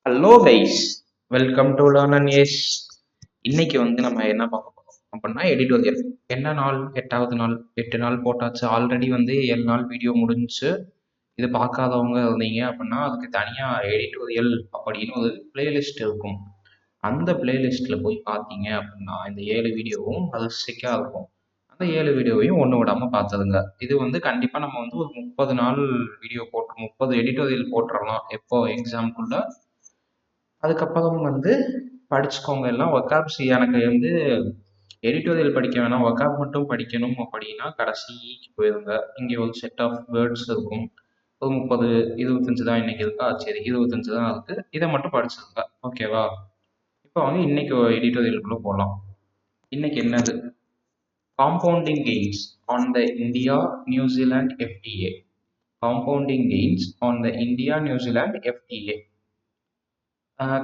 Hello guys, welcome to learn and S. இன்னைக்கு நம்ம என்ன பார்க்க போறோம் அப்படின்னா எடிட்டோரியல். என்ன நாள்? 8வது நாள். 8 நாள் போட்டாச்சு. ஆல்ரெடி 7 நாள் வீடியோ முடிஞ்சுச்சு. இது பார்க்காதவங்க இருந்தீங்க அப்படின்னா அதுக்கு தனியாக எடிட்டோரியல் அப்படின்னு ஒரு பிளேலிஸ்ட் இருக்கும். அந்த பிளேலிஸ்ட்டில் போய் பார்த்தீங்க அப்படின்னா இந்த 7 வீடியோவும் வரிசைக்காக இருக்கும். அந்த 7 வீடியோவையும் ஒன்று விடாமல் பார்த்துருங்க. இது கண்டிப்பாக நம்ம ஒரு 30 நாள் வீடியோ போட்டு 30 எடிட்டோரியல் போட்டுடலாம் எப்போ எக்ஸாம்குள்ள. அதுக்கப்புறம் படிச்சுக்கோங்க. எல்லாம் ஒர்க்அப்ஸ். எனக்கு எடிட்டோரியல் படிக்க வேணாம், ஒர்க்அப் மட்டும் படிக்கணும் அப்படின்னா கடைசிக்கு போயிருங்க. இங்கே ஒரு செட் ஆஃப் வேர்ட்ஸ் இருக்கும். ஒரு 30 25 தான் இன்னைக்கு இருக்கா, சரி 25 தான் இருக்குது, இதை மட்டும் படிச்சிருங்க. ஓகேவா? இப்போ இன்னைக்கு எடிட்டோரியலுக்குள்ளே போகலாம். இன்னைக்கு என்னது? Compounding gains on the India New Zealand FTA. Compounding gains on the India New Zealand FTA.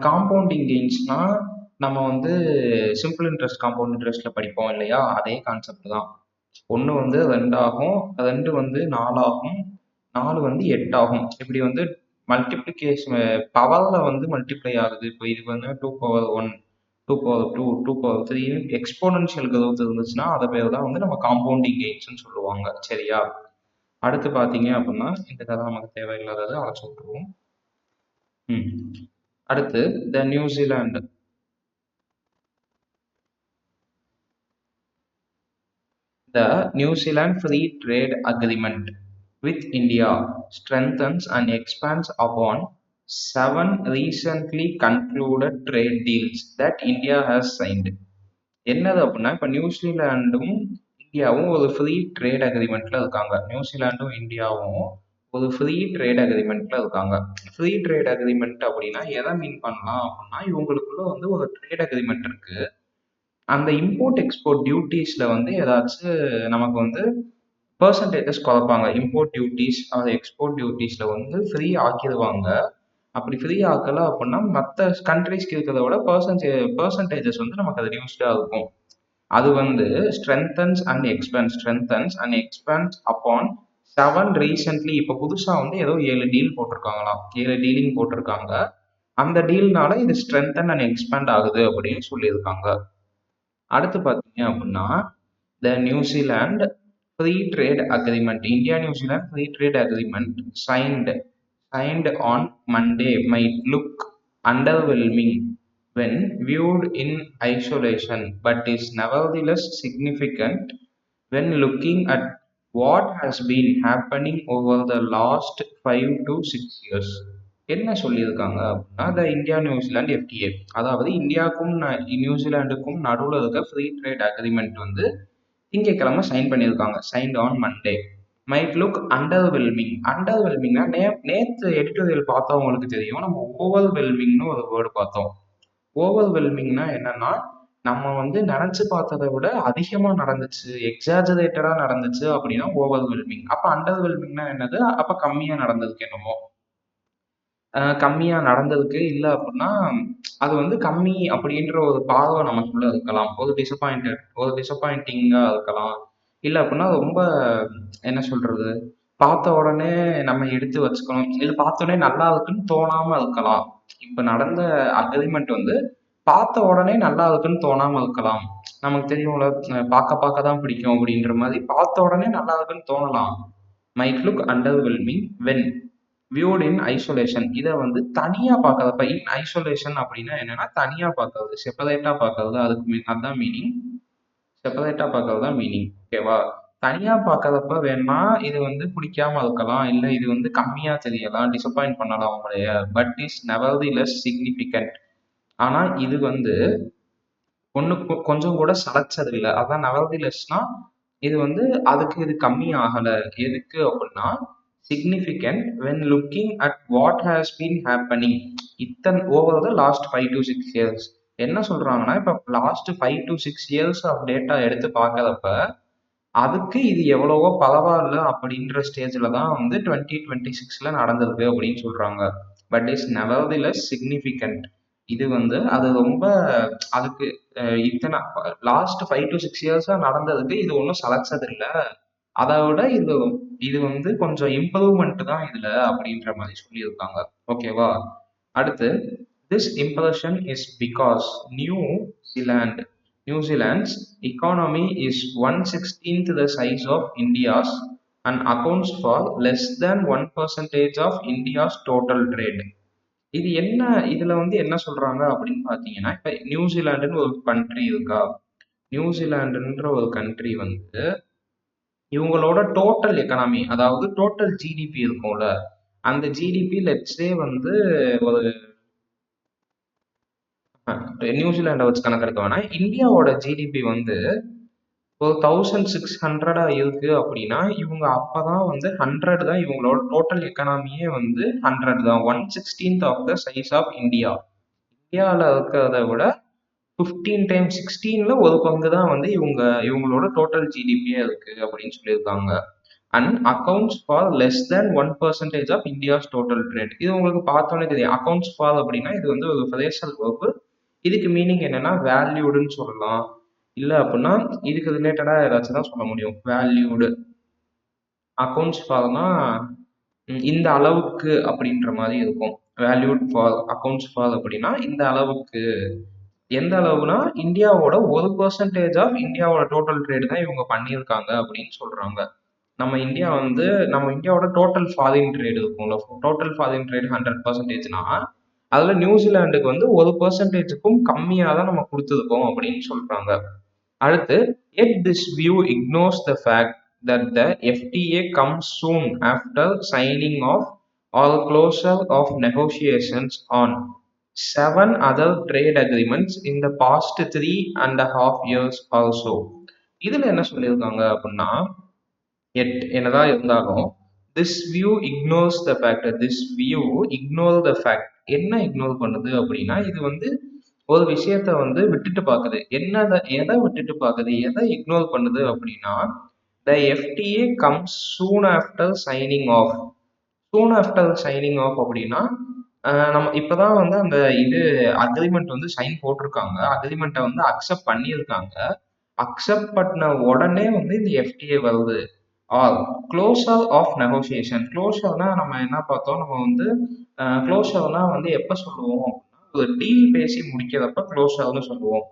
காம்பவுண்டிங் கெயின்ஸ்னா நம்ம சிம்பிள் இன்ட்ரெஸ்ட் காம்பவுண்ட் இன்ட்ரெஸ்ட்டில் படிப்போம் இல்லையா, அதே கான்செப்ட் தான். 1 2 ஆகும், 2 4 ஆகும், 4 8 ஆகும். இப்படி மல்டிப்ளிகேஷன் பவரில் மல்டிப்ளை ஆகுது. இப்போ இது 2 power 1, 2 power 2, 2 power 3 exponential growth இருந்துச்சுன்னா அதை பேர் தான் நம்ம காம்பவுண்டிங் கெயின்ஸ்னு சொல்லுவாங்க. சரியா? அடுத்து பார்த்தீங்க அப்படின்னா இந்த கதை நமக்கு தேவையில்லாததை அழைச்சி விட்டுருவோம். அடுத்து த New Zealand. The New Zealand Free Trade Agreement with India strengthens and expands upon 7 recently concluded trade deals that India has signed. என்னது அப்படின்னா, இப்போ நியூசிலாண்டும் இந்தியாவும் ஒரு ஃப்ரீ ட்ரேட் அக்ரிமெண்ட்ல இருக்காங்க. நியூசிலாண்டும் இந்தியாவும் ஒரு ஃப்ரீ ட்ரேட் அக்ரிமெண்ட்ல இருக்காங்க. ஃப்ரீ ட்ரேட் அக்ரிமெண்ட் அப்படின்னா எதை மீன் பண்ணலாம் அப்படின்னா, இவங்களுக்குள்ள ஒரு ட்ரேட் அக்ரிமெண்ட் இருக்கு. அந்த இம்போர்ட் எக்ஸ்போர்ட் டியூட்டிஸ்ல ஏதாச்சும் நமக்கு பெர்சன்டேஜஸ் குறைப்பாங்க. இம்போர்ட் டியூட்டிஸ் அது எக்ஸ்போர்ட் டியூட்டிஸ்ல ஃப்ரீ ஆக்கிடுவாங்க. அப்படி ஃப்ரீ ஆக்கல அப்படின்னா மற்ற கண்ட்ரிஸ்க்கு இருக்கிறத விட பெர்சன்டேஜஸ் நமக்கு அது ரிடியூஸ்டாக இருக்கும். அது strengthens and expands upon 7 recently. இப்போ புதுசாக ஏதோ 7 டீல் போட்டிருக்காங்களாம். 7 டீலிங் போட்டிருக்காங்க. அந்த டீல்னால இது ஸ்ட்ரென்தன் அண்ட் எக்ஸ்பேண்ட் ஆகுது அப்படின்னு சொல்லியிருக்காங்க. அடுத்து பார்த்தீங்க அப்படின்னா த New Zealand free trade agreement. India New Zealand free trade agreement signed on Monday might look underwhelming when viewed in isolation, but is nevertheless significant when looking at what has been happening over the last 5 to 6 years. என்ன சொல்லியிருக்காங்க அப்படின்னா, த India New Zealand FDA, அதாவது இந்தியாவுக்கும் நியூசிலாண்டுக்கும் நடுவில் இருக்க free trade agreement திங்கட்கிழமை sign பண்ணியிருக்காங்க. Signed on Monday. Might look அண்டர்வெல்மிங்னா நேற்று எடிட்டோரியல் பார்த்தவங்களுக்கு தெரியும். நம்ம ஓவர்வெல்மிங்னு ஒரு வேர்டு பார்த்தோம். ஓவர்வெல்மிங்னா என்னன்னா, நம்ம நினைச்சு பார்த்ததை விட அதிகமாக நடந்துச்சு, எக்ஸாஜரேட்டடாக நடந்துச்சு அப்படின்னா ஓவர்வெல்மிங். அப்போ அண்டர்வெல்மிங்னா என்னது? அப்போ கம்மியாக நடந்ததுக்கு என்னமோ. கம்மியாக நடந்ததுக்கு இல்லை அப்படின்னா அது கம்மி அப்படின்ற ஒரு பார்வை நமக்குள்ள இருக்கலாம். ஒரு டிசப்பாயிண்டிங்காக இருக்கலாம். இல்லை அப்படின்னா ரொம்ப என்ன சொல்றது, பார்த்த உடனே நம்ம எடுத்து வச்சுக்கணும், இது பார்த்த உடனே நல்லா இருக்குன்னு தோணாம இருக்கலாம். இப்போ நடந்த அக்ரிமெண்ட் பார்த்த உடனே நல்லா இருக்குன்னு தோணாம இருக்கலாம். நமக்கு தெரியும்ல, பார்க்க தான் பிடிக்கும் அப்படின்ற மாதிரி பார்த்த உடனே நல்லா இருக்குன்னு தோணலாம். Might look underwhelming when viewed in isolation. இதை தனியா பார்க்கறப்ப, இன் ஐசோலேஷன் அப்படின்னா என்னன்னா தனியா பார்க்கறது, செப்பரேட்டா பார்க்கறது. அதுதான் மீனிங். செப்பரேட்டா பார்க்கறது தான் மீனிங். ஓகேவா? தனியா பார்க்கறப்ப வேணா இது பிடிக்காம இருக்கலாம், இல்லை இது கம்மியா தெரியலாம், டிசப்பாயிண்ட் பண்ணலாம் உங்களைய. But is nevertheless significant. ஆனா இது ஒண்ணு கொஞ்சம் கூட சளைச்சது இல்லை. அதான் நெவர்திலெஸ்னா இது அதுக்கு இது கம்மி ஆகல. எதுக்கு அப்படின்னா significant when looking at what has been happening over the last 5 to 6 years. என்ன சொல்றாங்கன்னா, இப்போ last 5 to 6 years of data எடுத்து பார்க்கறப்ப அதுக்கு இது எவ்வளவோ பரவாயில்ல அப்படின்ற ஸ்டேஜ்ல தான் 2026 நடந்திருக்கு அப்படின்னு சொல்றாங்க. But is nevertheless significant. இது அது ரொம்ப அதுக்கு இத்தனை லாஸ்ட் 5 to 6 இயர்ஸா நடந்ததுக்கு இது ஒன்றும் சளைச்சது இல்லை. அதை விட இது கொஞ்சம் இம்ப்ரூவ்மெண்ட் தான் இதுல அப்படின்ற மாதிரி சொல்லியிருக்காங்க. ஓகேவா? அடுத்து This impression is because New Zealand's economy is 1/16th the size of India's and accounts for less than 1% of India's total trade. இது என்ன இதுல வந்து என்ன சொல்றாங்க அப்படின்னு பாத்தீங்கன்னா, இப்ப நியூசிலாண்டுன்னு ஒரு கண்ட்ரி இருக்கா? நியூசிலாண்டுன்ற ஒரு கண்ட்ரி வந்து இவங்களோட டோட்டல் எக்கனாமி, அதாவது டோட்டல் ஜிடிபி இருக்கும்ல, அந்த ஜிடிபி லெட்ஸே வந்து ஒரு நியூசிலாண்டை வச்சு கணக்கெடுக்க வேணாம். இந்தியாவோட ஜிடிபி வந்து ஒரு 1600 இருக்கு அப்படின்னா, இவங்க அப்பதான் வந்து 100 தான் இவங்களோட டோட்டல் எக்கனாமியே வந்து 100 தான். 1/16th of the size of India. இந்தியாவில் இருக்கிறத விட 15 டைம்ஸ் 16ல ஒரு பங்கு தான் வந்து இவங்களோட டோட்டல் ஜிடிபியே இருக்கு அப்படின்னு சொல்லியிருக்காங்க. And accounts for less than 1% of India's total trade. இது உங்களுக்கு பார்த்தோன்னே தெரியும். அக்கௌண்ட்ஸ் ஃபார் அப்படின்னா இது வந்து ஒரு ஃப்ரேசல் வெர்பு. இதுக்கு மீனிங் என்னன்னா வேல்யூடுன்னு சொல்லலாம். இல்லை அப்படின்னா இதுக்கு ரிலேட்டடா ஏதாச்சும் தான் சொல்ல முடியும். வேல்யூடு அக்கௌண்ட்ஸ் ஃபார்னா இந்த அளவுக்கு அப்படின்ற மாதிரி இருக்கும். வேல்யூட் ஃபார் அக்கௌண்ட்ஸ் ஃபார் அப்படின்னா இந்த அளவுக்கு, எந்த அளவுனா இந்தியாவோட 1% ஆஃப் இந்தியாவோட டோட்டல் ட்ரேட் தான் இவங்க பண்ணியிருக்காங்க அப்படின்னு சொல்றாங்க. நம்ம இந்தியாவோட டோட்டல் ஃபாரின் ட்ரேட் இருக்கும்ல, டோட்டல் ஃபாரின் ட்ரேட் 100%னா அதுல நியூசிலாண்டுக்கு வந்து 1%க்கும் கம்மியாக தான் நம்ம கொடுத்துருக்கோம் அப்படின்னு சொல்றாங்க. அடுத்து, yet this view ignores the fact that the FTA comes soon after signing of or closure of negotiations on 7 other trade agreements in the past 3.5 years also. இதுல என்ன சொல்லியிருக்காங்க அப்படின்னா, என்னதான் இருந்தாலும் this view ignores the fact, என்ன ignore பண்ணுது அப்படின்னா, இது வந்து ஒரு விஷயத்த வந்து விட்டுட்டு பாக்குது. எதை விட்டுட்டு பாக்குது, எதை இக்னோர் பண்ணுது அப்படின்னா, the FTA comes soon after signing off. அப்படின்னா நம்ம இப்பதான் வந்து அந்த அக்ரிமெண்ட் வந்து சைன் போட்டிருக்காங்க, அக்ரிமெண்ட்டை வந்து அக்செப்ட் பண்ணியிருக்காங்க. அக்செப்ட் பண்ண உடனே வந்து இந்த எஃப்டிஏ வருது. Or closure of negotiation. க்ளோசர்னா நம்ம என்ன பார்த்தோம், நம்ம வந்து க்ளோசர்னா வந்து எப்போ சொல்லுவோம் அப்படின்னா, ஒரு டீல் பேசி முடிக்கிறப்ப க்ளோசர்னு சொல்லுவோம்.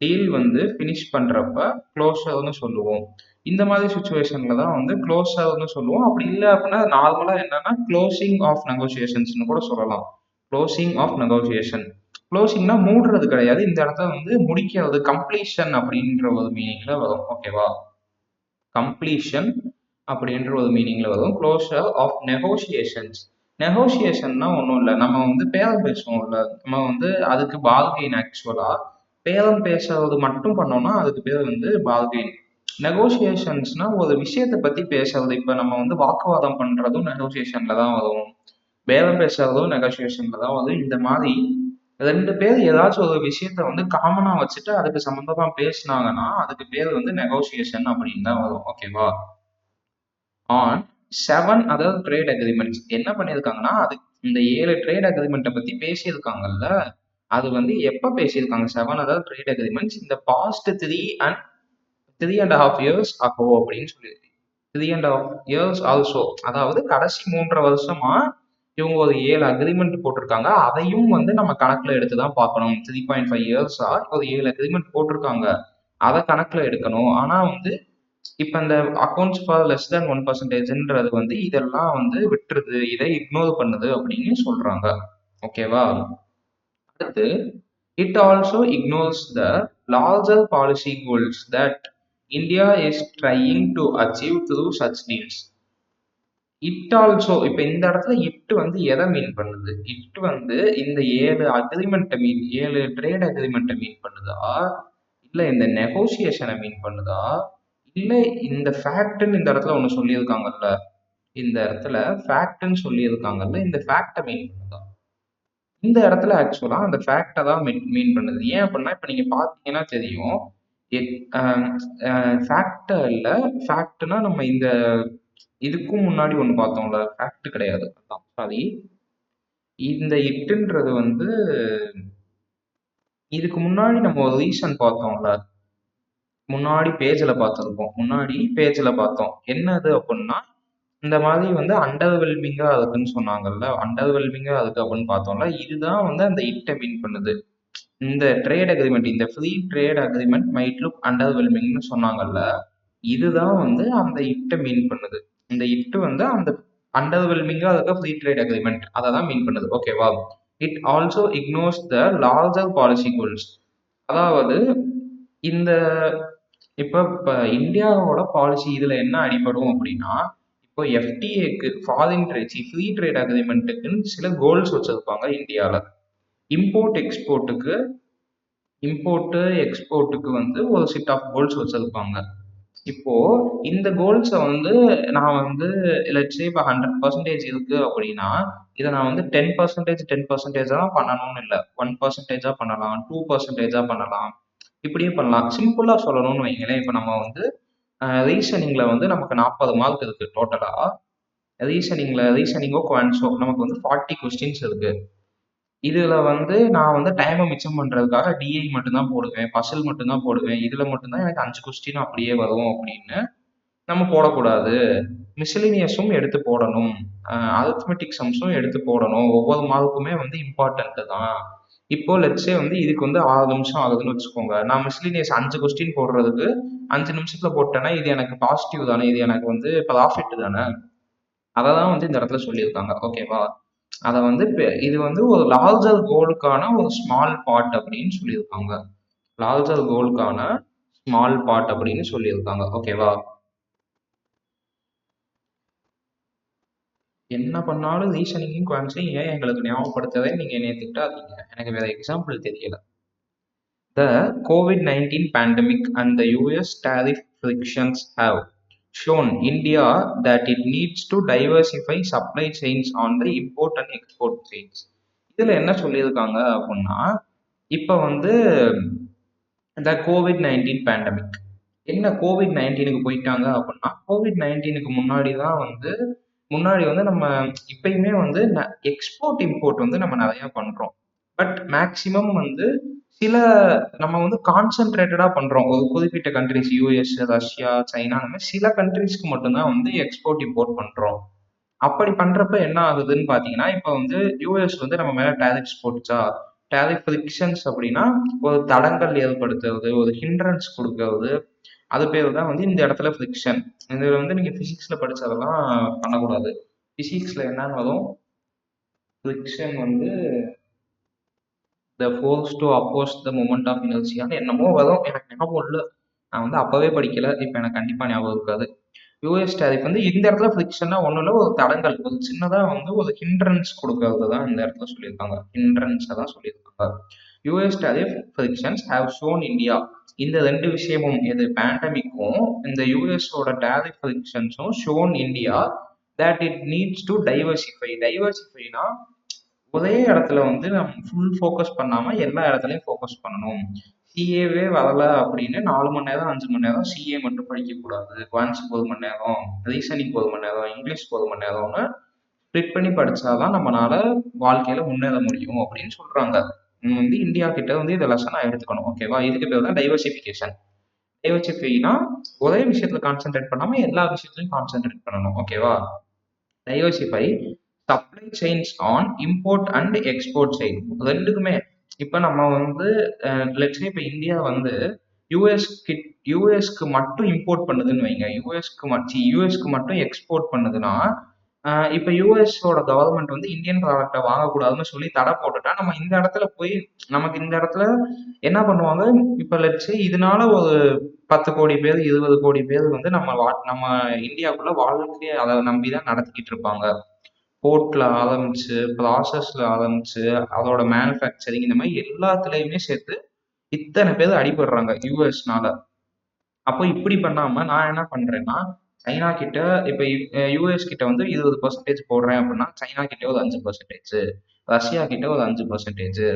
டீல் வந்து ஃபினிஷ் பண்றப்ப க்ளோசர்னு சொல்லுவோம். இந்த மாதிரி சுச்சுவேஷன்ல தான் வந்து க்ளோசர்னு சொல்லுவோம். அப்படி இல்லை அப்படின்னா நார்மலா என்னன்னா க்ளோசிங் ஆஃப் நெகோசியேஷன்ஸ்னு கூட சொல்லலாம். Closing of negotiation. க்ளோசிங்னா மூடுறது கிடையாது, இந்த இடத்துல வந்து முடிக்கிறது, கம்ப்ளீஷன் அப்படின்ற ஒரு மீனிங்ல வரும். ஓகேவா? கம்ப்ளீஷன் அப்படின்ற ஒரு மீனிங்ல வரும். Closure of negotiations. நெகோசியேஷன்னா ஒன்றும் இல்லை, நம்ம வந்து பேரம் பேசுவோம்ல, நம்ம வந்து அதுக்கு பார்கெயின். ஆக்சுவலா பேரம் பேசுறது மட்டும் பண்ணோம்னா அதுக்கு பேர் வந்து பார்கெயின். நெகோசியேஷன்ஸ்னா ஒரு விஷயத்தை பத்தி பேசுறது. இப்ப நம்ம வந்து வாக்குவாதம் பண்றதும் நெகோசியேஷன்ல தான் வரும், பேரம் பேசுறதும் நெகோசியேஷன்ல தான் வரும். இந்த மாதிரி ரெண்டு பேர் ஏதாச்சும் ஒரு விஷயத்த வந்து காமனா வச்சுட்டு அதுக்கு சம்பந்தமா பேசினாங்கன்னா அதுக்கு பேர் வந்து நெகோசியேஷன் அப்படின்னு தான் வரும். ஓகேவா? ஆன் 7 அதர் ட்ரேட் அக்ரிமெண்ட்ஸ் என்ன பண்ணியிருக்காங்கன்னா, அது இந்த 7 ட்ரேட் அக்ரிமெண்ட்டை பத்தி பேசியிருக்காங்கல்ல, அது வந்து எப்ப பேசியிருக்காங்க? 7 அதர் ட்ரேட் அக்ரிமெண்ட்ஸ் இந்த பாஸ்ட் 3.5 years ago அப்படின்னு சொல்லியிருக்கு. 3.5 years ஆல்சோ, அதாவது கடைசி 3.5 வருஷமா இவங்க ஒரு 7 அக்ரிமெண்ட் போட்டிருக்காங்க. அதையும் வந்து நம்ம கணக்குல எடுத்துதான் பார்க்கணும். 3.5 இயர்ஸா ஒரு 7 அக்ரிமெண்ட் போட்டிருக்காங்க, அதை கணக்குல எடுக்கணும். ஆனா வந்து இப்ப இந்த அக்கௌண்ட்ஸ் ஃபார் லெஸ் தேன் 1%ன்றது வந்து இதெல்லாம் வந்து விட்டுருது, இதை இக்னோர் பண்ணுது அப்படின்னு சொல்றாங்க. ஓகேவா? அடுத்து, it also ignores the larger policy goals that India is trying to achieve through such deals. It also, இப்ப இந்த இடத்துல இட் வந்து எதை மீன் பண்ணுது? இட் வந்து இந்த 7 ட்ரேட் அக்ரிமெண்ட்டை மீன் பண்ணுதா, இல்ல இந்த நெகோசியேஷனை மீன் பண்ணுதா, இல்ல இந்த ஃபேக்ட்னு இந்த இடத்துல ஒண்ணு சொல்லியிருக்காங்கல்ல, இந்த இடத்துல ஃபேக்ட்னு சொல்லியிருக்காங்கல்ல, இந்த ஃபேக்டை மீன் பண்ணுதா? இந்த இடத்துல ஆக்சுவலா அந்த ஃபேக்டை தான் மீன் பண்ணுது. ஏன் அப்படின்னா இப்ப நீங்க பாத்தீங்கன்னா தெரியும், ஃபேக்டா இல்ல, ஃபேக்ட்னா நம்ம இந்த இதுக்கும் முன்னாடி ஒண்ணு பார்த்தோம்ல, ஃபேக்ட் கிடையாது, சாரி. இந்த இட்டுன்றது வந்து இதுக்கு முன்னாடி நம்ம ஒரு ரீசன் பார்த்தோம்ல, முன்னாடி பேஜ்ல பார்த்தோம். என்னது அப்படின்னா இந்த மாதிரி வந்து அண்டர்வெல்மிங்கா இருக்குன்னு சொன்னாங்கல்ல, அண்டர்வெல்மிங்கா இருக்கு அப்படின்னு பார்த்தோம்ல, இதுதான் வந்து அந்த இட்ட மீன் பண்ணுது. இந்த ட்ரேட் அக்ரிமெண்ட், இந்த free trade agreement might look அண்டர்வெல்மிங்னு சொன்னாங்கல்ல, இதுதான் வந்து அந்த இட்ட மீன் பண்ணுது. இந்த இட்டு வந்து அந்த அண்டர்வெல்மிங்கா இருக்க ஃப்ரீ ட்ரேட் அக்ரிமெண்ட் அதை தான் மீன் பண்ணுது. ஓகேவா? It also ignores the larger policy goals. அதாவது இந்த இப்ப இந்தியாவோட பாலிசி இதுல என்ன அடிபடும் அப்படின்னா, இப்போ எஃப்டிஏக்கு ஃபாரின் ட்ரேட் ஃப்ரீ ட்ரேட் அக்ரிமெண்ட்டுக்குன்னு சில கோல்ஸ் வச்சிருப்பாங்க இந்தியால. இம்போர்ட் எக்ஸ்போர்ட்டுக்கு எக்ஸ்போர்ட்டுக்கு வந்து ஒரு செட் ஆஃப் கோல்ஸ் வச்சிருப்பாங்க. இப்போ இந்த கோல்ஸை வந்து நான் வந்து லெட்ஸ் சே இப்போ 100% இருக்கு அப்படின்னா, இதை நான் வந்து 10% தான் பண்ணணும்னு இல்லை, 1%ஆ பண்ணலாம், 2%ஆ பண்ணலாம், இப்படியே பண்ணலாம். சிம்பிளா சொல்லணும்னு வைங்களேன், இப்போ நம்ம வந்து ரீசனிங்ல வந்து நமக்கு 40 மார்க் இருக்கு டோட்டலா. ரீசனிங்கோ குவான்ஸோ நமக்கு வந்து 40 கொஸ்டின்ஸ் இருக்கு. இதுல வந்து நான் வந்து டைமை மிச்சம் பண்றதுக்காக டிஐ மட்டும்தான் போடுவேன், பசில் மட்டும்தான் போடுவேன், இதுல மட்டும்தான் எனக்கு 5 கொஸ்டின் அப்படியே வரும் அப்படின்னு நம்ம போடக்கூடாது. மிஸ்லினியஸும் எடுத்து போடணும், அரித்மெட்டிக் சம்ஸும் எடுத்து போடணும். ஒவ்வொரு மார்க்குமே வந்து இம்பார்ட்டன்ட் தான். இப்போ லெட்ஸே வந்து இதுக்கு வந்து 6 நிமிஷம் ஆகுதுன்னு வச்சுக்கோங்க. நான் மிஸ்லினியஸ் 5 கொஸ்டின் போடுறதுக்கு 5 நிமிஷத்துல போட்டேன்னா இது எனக்கு பாசிட்டிவ் தானே, இது எனக்கு வந்து ப்ராஃபிட் தானே. அதை தான் வந்து இந்த இடத்துல சொல்லியிருக்காங்க. ஓகேவா? அதை வந்து இது வந்து ஒரு லார்ஜர் கோலுக்கான ஒரு ஸ்மால் பார்ட் அப்படின்னு சொல்லியிருக்காங்க. லார்ஜர் கோலுக்கான ஸ்மால் பார்ட் அப்படின்னு சொல்லியிருக்காங்க. ஓகேவா? என்ன பண்ணாலும் ரீசனிங்கும் குவான்ஸையும் ஏன் எங்களுக்கு ஞாபகப்படுத்தவே நீங்க என்னைய திட்டாதீங்க. எனக்கு வேற எக்ஸாம்பிள் தெரியல. The COVID-19 pandemic and the US tariff frictions have shown India that it needs to diversify supply chains on the import and export chains. இதுல என்ன சொல்லியிருக்காங்க அப்படின்னா, இப்ப வந்து இந்த கோவிட்-19 பேண்டமிக், என்ன கோவிட்-19க்கு போயிட்டாங்க அப்படின்னா, கோவிட்-19க்கு முன்னாடி வந்து நம்ம இப்பயுமே வந்து எக்ஸ்போர்ட் இம்போர்ட் வந்து நம்ம நிறைய பண்றோம். பட் மேக்சிமம் வந்து சில நம்ம வந்து கான்சென்ட்ரேட்டடா பண்றோம். ஒரு குறிப்பிட்ட கண்ட்ரிஸ் யூஎஸ், ரஷ்யா, சைனா அந்த மாதிரி சில கண்ட்ரிஸ்க்கு மட்டும்தான் வந்து எக்ஸ்போர்ட் இம்போர்ட் பண்றோம். அப்படி பண்றப்ப என்ன ஆகுதுன்னு பாத்தீங்கன்னா, இப்ப வந்து யூஎஸ் வந்து நம்ம மேல டேரிஃப்ஸ் போட்டுச்சா, டேரிஃப் ஃபிரிக்ஷன்ஸ் அப்படின்னா ஒரு தடங்கல் ஏற்படுத்துறது, ஒரு ஹிண்ட்ரன்ஸ் கொடுக்கறது, அது பேர் தான் வந்து இந்த இடத்துல ஃபிரிக்ஷன். இதுல வந்து நீங்க பிசிக்ஸ்ல படிச்சதெல்லாம் பண்ணக்கூடாது. பிசிக்ஸ்ல என்னன்னு வரும், ஃபிரிக்ஷன் வந்து the force to oppose the moment of இனர்ஷியான்னு என்னமோ வரும், எனக்கு ஞாபகம் இல்லை. நான் வந்து அப்பவே படிக்கல, இப்போ எனக்கு கண்டிப்பா ஞாபகம் இருக்காது. யூஎஸ் டேரிஃப் வந்து இந்த இடத்துல ஃபிரிக்ஷன்னா ஒன்றும் இல்லை, ஒரு தடங்கல், ஒரு சின்னதாக வந்து ஒரு ஹிண்ட்ரன்ஸ் கொடுக்கறது தான் இந்த இடத்துல சொல்லியிருக்காங்க. ஹிண்ட்ரன்ஸை தான் சொல்லியிருக்காங்க. US tariff frictions have shown India. இந்த ரெண்டு விஷயமும், இது பேண்டமிக்கும் இந்த யூஎஸோட டேரிஃப் ஃபிரிக்ஷன்ஸும் shown India that it needs to diversify. டைவர்சிஃபைனா ஒரே இடத்துல வந்து நம்ம ஃபுல் ஃபோக்கஸ் பண்ணாம எல்லா இடத்துலையும் ஃபோக்கஸ் பண்ணணும். சிஏவே வரல அப்படின்னு 4 மணி நேரம் 5 மணி நேரம் சிஏ மட்டும் படிக்கக்கூடாது. குவான்ஸுக்கு 1 மணி நேரம், ரீசனிங் 1 மணி நேரம், இங்கிலீஷ்க்கு 1 மணி நேரம்னு ஸ்ப்ளிட் பண்ணி படிச்சாதான் நம்மளால வாழ்க்கையில முன்னேற முடியும் அப்படின்னு சொல்றாங்க. வந்து இந்தியா கிட்ட வந்து இதை லெசனா எடுத்துக்கணும். ஓகேவா? இதுக்கு பேர் தான் டைவர்சிஃபிகேஷன். டைவர்சிஃபைனா ஒரே விஷயத்துல கான்சென்ட்ரேட் பண்ணாம எல்லா விஷயத்துலையும் கான்சென்ட்ரேட் பண்ணணும். ஓகேவா? Diversify supply chains on import and export side ரெண்டுக்குமே. இப்போ நம்ம வந்து லெட்ஸ் இப்போ இந்தியா வந்து யூஎஸ்க்கு மட்டும் இம்போர்ட் பண்ணுதுன்னு வைங்க, யூஎஸ்க்கு மட்டும் எக்ஸ்போர்ட் பண்ணுதுன்னா, இப்போ யூஎஸோட கவர்மெண்ட் வந்து இந்தியன் ப்ராடக்டை வாங்கக்கூடாதுன்னு சொல்லி தடை போட்டுட்டா, நம்ம இந்த இடத்துல போய் நமக்கு இந்த இடத்துல என்ன பண்ணுவாங்க, இப்போ லெட்ஸ் இதனால ஒரு 10 கோடி பேர் 20 கோடி பேர் வந்து நம்ம இந்தியாவுக்குள்ள வாழ்க்கையை அதை நம்பிதான் நடத்திக்கிட்டு இருப்பாங்க. போர்ட்ல ஆரம்பிச்சு, ப்ராசஸ்ல ஆரம்பிச்சு, அதோட மேனுஃபேக்சரிங் இந்த மாதிரி எல்லாத்துலயுமே சேர்த்து இத்தனை பேர் அடிபடுறாங்க யூஎஸ்னால. அப்போ இப்படி பண்ணாம நான் என்ன பண்றேன்னா, சைனா கிட்ட இப்ப யூஎஸ் கிட்ட வந்து 20% போடுறேன் அப்படின்னா, சைனா கிட்ட ஒரு 5%, ரஷ்யா கிட்ட ஒரு 5%,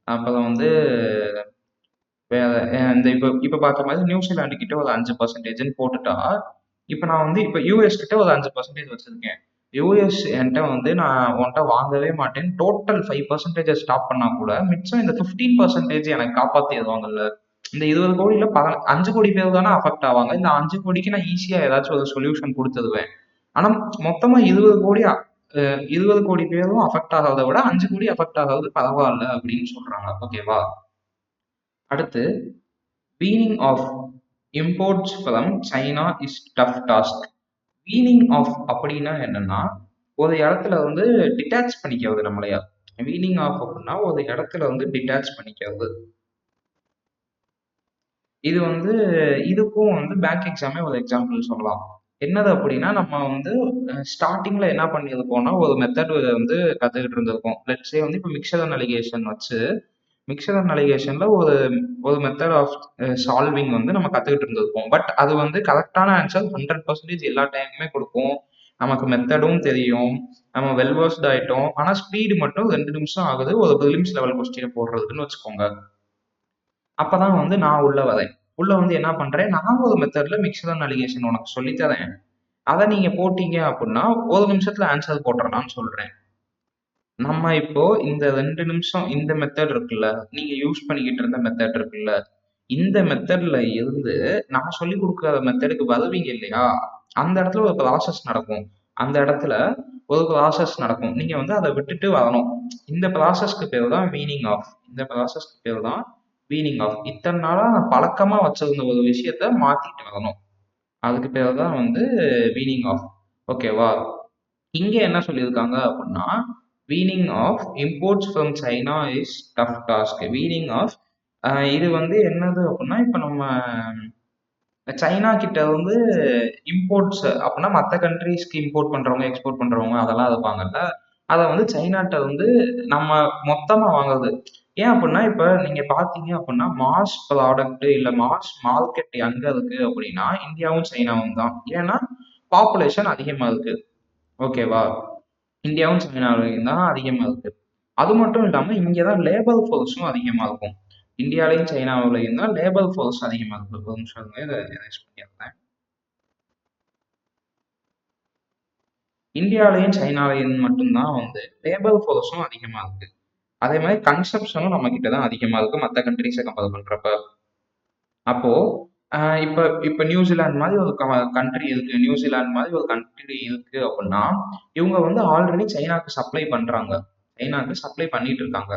அப்புறம் வந்து வேற இந்த இப்ப இப்ப பார்த்த மாதிரி நியூசிலாந்து கிட்ட ஒரு 5%ன்னு போட்டுட்டா, இப்ப நான் வந்து இப்ப யூஎஸ் கிட்ட ஒரு 5% வச்சிருக்கேன். யூஎஸ் என்கிட்ட வந்து நான் உன்கிட்ட வாங்கவே மாட்டேன் டோட்டல் 5% ஸ்டாப் பண்ணா கூட மிச்சம் இந்த 15% எனக்கு காப்பாத்திடுவாங்கல்ல. இந்த 20 கோடியில 5 கோடி பேர் தானே அஃபெக்ட் ஆவாங்க. இந்த 5 கோடிக்கு நான் ஈஸியா ஏதாச்சும் ஒரு சொல்யூஷன் கொடுத்துருவேன். ஆனா மொத்தமா 20 கோடி 20 கோடி பேரும் அஃபெக்ட் ஆகிறத விட 5 கோடி அஃபெக்ட் ஆகிறது பரவாயில்ல அப்படின்னு சொல்றாங்க. ஓகேவா? அடுத்து, weaning off imports from China is tough task. Weaning off அப்படின்னா என்னன்னா, ஒரு இடத்துல வந்து டிட்டாச் பண்ணிக்கிறது நம்மளையா. வீனிங் ஆஃப் அப்படின்னா ஒரு இடத்துல வந்து டிட்டாச் பண்ணிக்கிறது. இது வந்து இதுக்கும் வந்து பேங்க் எக்ஸாமே ஒரு எக்ஸாம்பிள் சொல்லலாம். என்னது அப்படின்னா, நம்ம வந்து ஸ்டார்டிங்ல என்ன பண்ணியிருப்போம்னா, ஒரு மெத்தட் வந்து கத்துக்கிட்டு இருந்திருப்போம். லெட்ஸ் சே வந்து இப்போ மிக்சர் அனலைசேஷன் வச்சு மிக்சர் அனலைசேஷன்ல ஒரு ஒரு மெத்தட் ஆஃப் சால்விங் வந்து நம்ம கத்துக்கிட்டு இருந்திருப்போம். பட் அது வந்து கரெக்டான ஆன்சர் 100% எல்லா டைமுமே கொடுக்கும். நமக்கு மெத்தடும் தெரியும். நம்ம வெல் வெர்ஸ்ட் ஆயிட்டோம். ஆனா ஸ்பீடு மட்டும் 2 நிமிஷம் ஆகுது ஒரு ப்ரிலிம்ஸ் லெவல் கொஸ்டின் போடுறதுக்குன்னு வச்சுக்கோங்க. அப்பதான் வந்து நான் உள்ள வரேன். உள்ள வந்து என்ன பண்றேன், நான் ஒரு மெத்தட்ல மிக்சர் அனலைசேஷன் உனக்கு சொல்லித் தரேன். அதை நீங்க போட்டீங்க அப்படின்னா 1 நிமிஷத்துல ஆன்சர் போட்டுறலாம்னு சொல்றேன். நம்ம இப்போ இந்த 2 நிமிஷம் இந்த மெத்தட் இருக்குல்ல, நீங்க யூஸ் பண்ணிக்கிட்டு இருந்த மெத்தட் இருக்குல்ல, இந்த மெத்தட்ல இருந்து நான் சொல்லிக் கொடுக்குற மெத்தடுக்கு வருவீங்க இல்லையா, அந்த இடத்துல ஒரு ப்ராசஸ் நடக்கும். அந்த இடத்துல ஒரு ப்ராசஸ் நடக்கும். நீங்க வந்து அதை விட்டுட்டு வரணும். இந்த ப்ராசஸ்க்கு பேர் தான் வீனிங் ஆஃப். இந்த ப்ராசஸ்க்கு பேர் தான் வீனிங் ஆஃப். இத்தனை நாளா நான் பழக்கமா வச்சிருந்த ஒரு விஷயத்த மாத்திட்டு வரணும். அதுக்கு பேர் தான் வந்து வீனிங் ஆஃப். ஓகேவா? இங்க என்ன சொல்லியிருக்காங்க அப்படின்னா, weaning off imports from China is tough task. Weaning off இது வந்து என்னது அப்படின்னா, இப்போ நம்ம சைனா கிட்ட வந்து இம்போர்ட்ஸ் அப்படின்னா மற்ற கண்ட்ரீஸ்க்கு இம்போர்ட் பண்றவங்க எக்ஸ்போர்ட் பண்றவங்க அதெல்லாம் இருப்பாங்கல்ல, அதை வந்து சைனாட்ட வந்து நம்ம மொத்தமா வாங்குறது. ஏன் அப்படின்னா இப்ப நீங்க பாத்தீங்க அப்படின்னா மாஸ் ப்ராடக்ட் இல்ல மாஸ் மார்க்கெட் எங்க இருக்கு அப்படின்னா இந்தியாவும் சைனாவும் தான். ஏன்னா பாப்புலேஷன் அதிகமா இருக்கு. ஓகேவா? இந்தியாவும் சைனாவிலையும் தான் அதிகமா இருக்கு. அது மட்டும் இல்லாம இங்கதான் லேபர் ஃபோர்ஸும் அதிகமா இருக்கும். இந்தியாலையும் சைனாவிலையும் தான் லேபர் ஃபோர்ஸ் அதிகமா இருக்கு. ஒரு நிமிஷம் இருங்க, இதை erase பண்ணிடுறேன். இந்தியாலையும் சைனாலையும் மட்டும்தான் வந்து லேபர் ஃபோர்ஸும் அதிகமா இருக்கு. அதே மாதிரி கன்சப்ஷனும் நம்ம கிட்ட தான் அதிகமா இருக்கு மற்ற கண்ட்ரிஸை கம்பேர் பண்றப்ப. அப்போ இப்ப இப்ப நியூசிலாந்து மாதிரி ஒரு கண்ட்ரி இருக்கு, நியூசிலாந்து மாதிரி ஒரு கண்ட்ரி இருக்கு அப்படின்னா இவங்க வந்து ஆல்ரெடி சைனாக்கு சப்ளை பண்றாங்க, சைனாக்கு சப்ளை பண்ணிட்டு இருக்காங்க.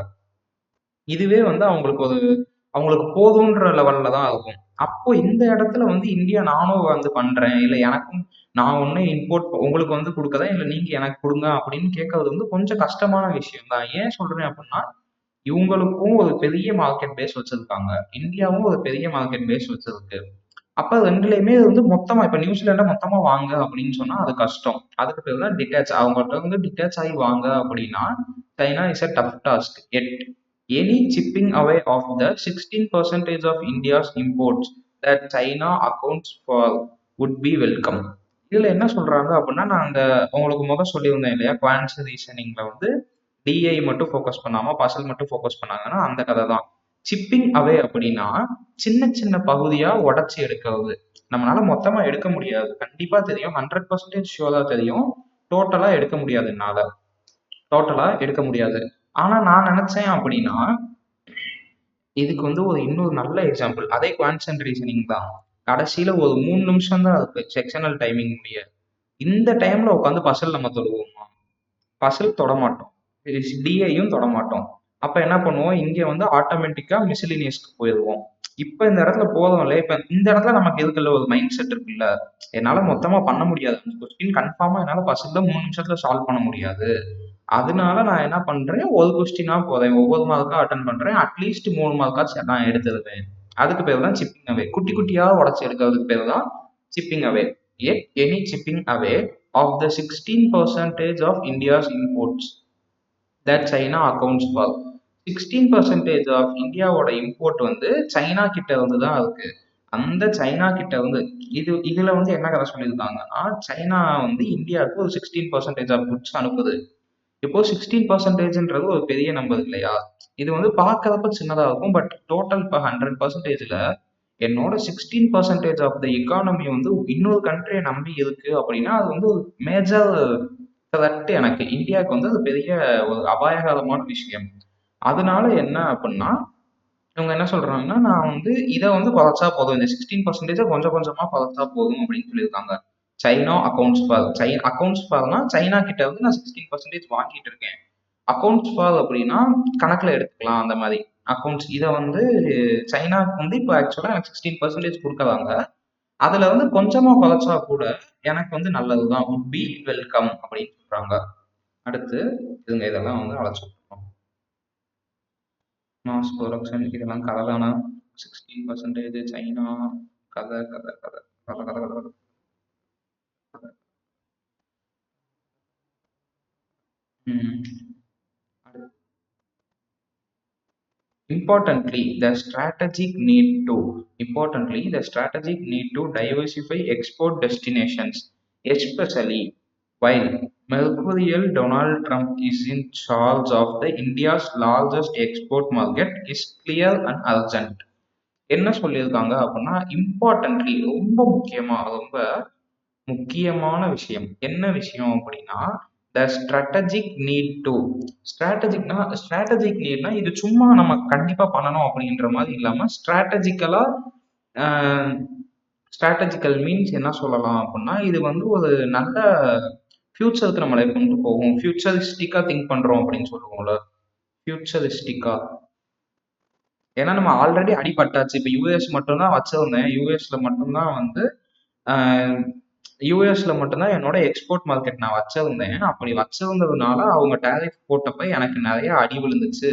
இதுவே வந்து அவங்களுக்கு போதுன்ற லெவல்ல தான் இருக்கும். அப்போ இந்த இடத்துல வந்து இந்தியா நானும் வந்து பண்றேன், இல்ல எனக்கும் நான் ஒண்ணு இம்போர்ட் உங்களுக்கு வந்து கொடுக்கறேன், இல்ல நீங்க எனக்கு கொடுங்க அப்படின்னு கேட்கறது வந்து கொஞ்சம் கஷ்டமான விஷயம் தான். ஏன் சொல்றேன் அப்படின்னா, இவங்களுக்கும் ஒரு பெரிய மார்க்கெட் பேஸ் வச்சிருக்காங்க, இந்தியாவும் ஒரு பெரிய மார்க்கெட் பேஸ் வச்சிருக்கு. அப்ப ரெண்டுலயுமே வந்து மொத்தமா இப்ப நியூசிலாண்ட மொத்தமா வாங்க அப்படின்னு சொன்னா அது கஷ்டம். அதுக்கு பேர் தான் டிட்டாச். அவங்கள்ட்ட வந்து டிட்டாச் ஆகி வாங்க அப்படின்னா China is a tough task. Yet any chipping away of the 16% of India's imports that China accounts for would be welcome. இதுல என்ன சொல்றாங்க அப்படின்னா, நான் அந்த உங்களுக்கு சொல்லியிருந்தேன் இல்லையா, குவான்ஸ் ரீசனிங்ல வந்து டிஐ மட்டும் ஃபோக்கஸ் பண்ணாம பசில் மட்டும் ஃபோக்கஸ் பண்ணாங்கன்னா அந்த கதை தான். சிப்பிங் அவே அப்படின்னா சின்ன சின்ன பகுதியா உடைச்சி எடுக்கிறது. நம்மளால மொத்தமா எடுக்க முடியாது, கண்டிப்பா தெரியும், 100% ஷுவரா தெரியும். டோட்டலா எடுக்க முடியாது என்னால, டோட்டலா எடுக்க முடியாது. ஆனா நான் நினைச்சேன் அப்படின்னா, இதுக்கு வந்து ஒரு இன்னொரு நல்ல எக்ஸாம்பிள் அதே குவான்ஸ் ரீசனிங் தான். கடைசியில ஒரு 3 நிமிஷம் தான் இருக்கு செக்ஷனல் டைமிங் முடிய. இந்த டைம்ல உட்காந்து பசல் நம்ம தொடுவோமா? பசில் தொடமாட்டோம், டிஐயும் தொடமாட்டோம். அப்ப என்ன பண்ணுவோம், இங்க வந்து ஆட்டோமேட்டிக்கா மிசிலினியஸ்க்கு போயிடுவோம். இப்ப இந்த இடத்துல போதும்ல, இப்ப இந்த இடத்துல நமக்கு எதுக்குல்ல ஒரு மைண்ட் செட் இருக்குல்ல, என்னால மொத்தமா பண்ண முடியாது, அந்த கொஸ்டின் கன்ஃபார்மா என்னால பசில்ல 3 நிமிஷத்துல சால்வ் பண்ண முடியாது. அதனால நான் என்ன பண்றேன், ஒரு கொஸ்டினா போறேன், ஒவ்வொரு மார்க்கா அட்டன் பண்றேன், அட்லீஸ்ட் 3 மார்க்கா நான் எடுத்துருவேன். அதுக்கு பேர் தான் சிப்பிங் அவே. குட்டி குட்டியா உடச்சி எடுக்கிறதுக்கு பேர் தான் chipping away. Yet any chipping away of the 16% of India's imports that China accounts for. 16% of இந்தியாவோட இம்போர்ட் வந்து சைனா கிட்ட இருந்து தான் இருக்கு. அந்த சைனா கிட்ட வந்து இதுல வந்து என்ன கதை சொல்லியிருக்காங்கன்னா, சைனா வந்து இந்தியாவுக்கு ஒரு 16% ஆஃப் குட்ஸ் அனுப்புது. இப்போ 16%ன்றது ஒரு பெரிய நம்பர் இல்லையா? இது வந்து பார்க்கறப்ப சின்னதா இருக்கும். பட் டோட்டல் இப்போ 100%ல என்னோட 16% ஆஃப் த எக்கானமி வந்து இன்னொரு கண்ட்ரியை நம்பி இருக்கு அப்படின்னா அது வந்து ஒரு மேஜர் த்ரெட். எனக்கு இந்தியாவுக்கு வந்து அது பெரிய ஒரு அபாயகரமான விஷயம். அதனால என்ன அப்படின்னா இவங்க என்ன சொல்றாங்கன்னா, நான் வந்து இதை வந்து குறைச்சா போதும், இந்த 16% கொஞ்சம் கொஞ்சமா குறைச்சா போதும் அப்படின்னு சொல்லியிருக்காங்க. China accounts fall accounts Falna China கிட்ட வந்து நான் 16% வாங்கிட்டு இருக்கேன். அக்கௌண்ட்ஸ் ஃபால் அப்படின்னா கணக்கில் எடுத்துக்கலாம் அந்த மாதிரி. அக்கௌண்ட்ஸ் இதை வந்து சைனாக்கு வந்து இப்போ ஆக்சுவலாக எனக்கு 16% கொடுக்குறாங்க. அதுல வந்து கொஞ்சமா குறைச்சா கூட எனக்கு வந்து நல்லதுதான். would be வெல்கம் அப்படின்னு சொல்றாங்க. அடுத்து இதுங்க இதெல்லாம் வந்து அழைச்சு விட்டுருக்கோம். மாஸ் ப்ரொடக்ஷன் இதெல்லாம் கதை தானா? 16% சைனா கதை கதை கதை கதை கதை கதை கதை. ம். Importantly, the strategic need to diversify export destinations, especially while Mercurial Donald Trump is in charge of the India's largest export market is clear and urgent. என்ன சொல்லியிருக்காங்க அப்படின்னா இம்பார்ட்டன்ட்லி ரொம்ப முக்கியமா ரொம்ப முக்கியமான விஷயம். என்ன விஷயம் அப்படின்னா the strategic need to strategic நீட்னா இது சும்மா நம்ம கண்டிப்பா பண்ணணும் அப்படின்ற மாதிரி இல்லாம ஸ்ட்ராட்டஜிக்கலா ஸ்ட்ராட்டஜிக்கல் மீன்ஸ் என்ன சொல்லலாம் அப்படின்னா இது வந்து ஒரு நல்ல ஃபியூச்சருக்கு நம்மளை கொண்டு போகும். ஃபியூச்சரிஸ்டிக்கா திங்க் பண்றோம் அப்படின்னு சொல்லுவோம்ல, ஃபியூச்சரிஸ்டிக்கா. ஏன்னா நம்ம ஆல்ரெடி அடிபட்டாச்சு. இப்போ யூஎஸ் மட்டும்தான் வச்சிருந்தேன். யூஎஸ்ல மட்டும்தான் வந்து யூஎஸ்ல மட்டும்தான் என்னோட எக்ஸ்போர்ட் மார்க்கெட் நான் வச்சிருந்தேன். அப்படி வச்சிருந்ததுனால அவங்க டேரிஃப் போட்டப்ப எனக்கு நிறைய அடி விழுந்துச்சு.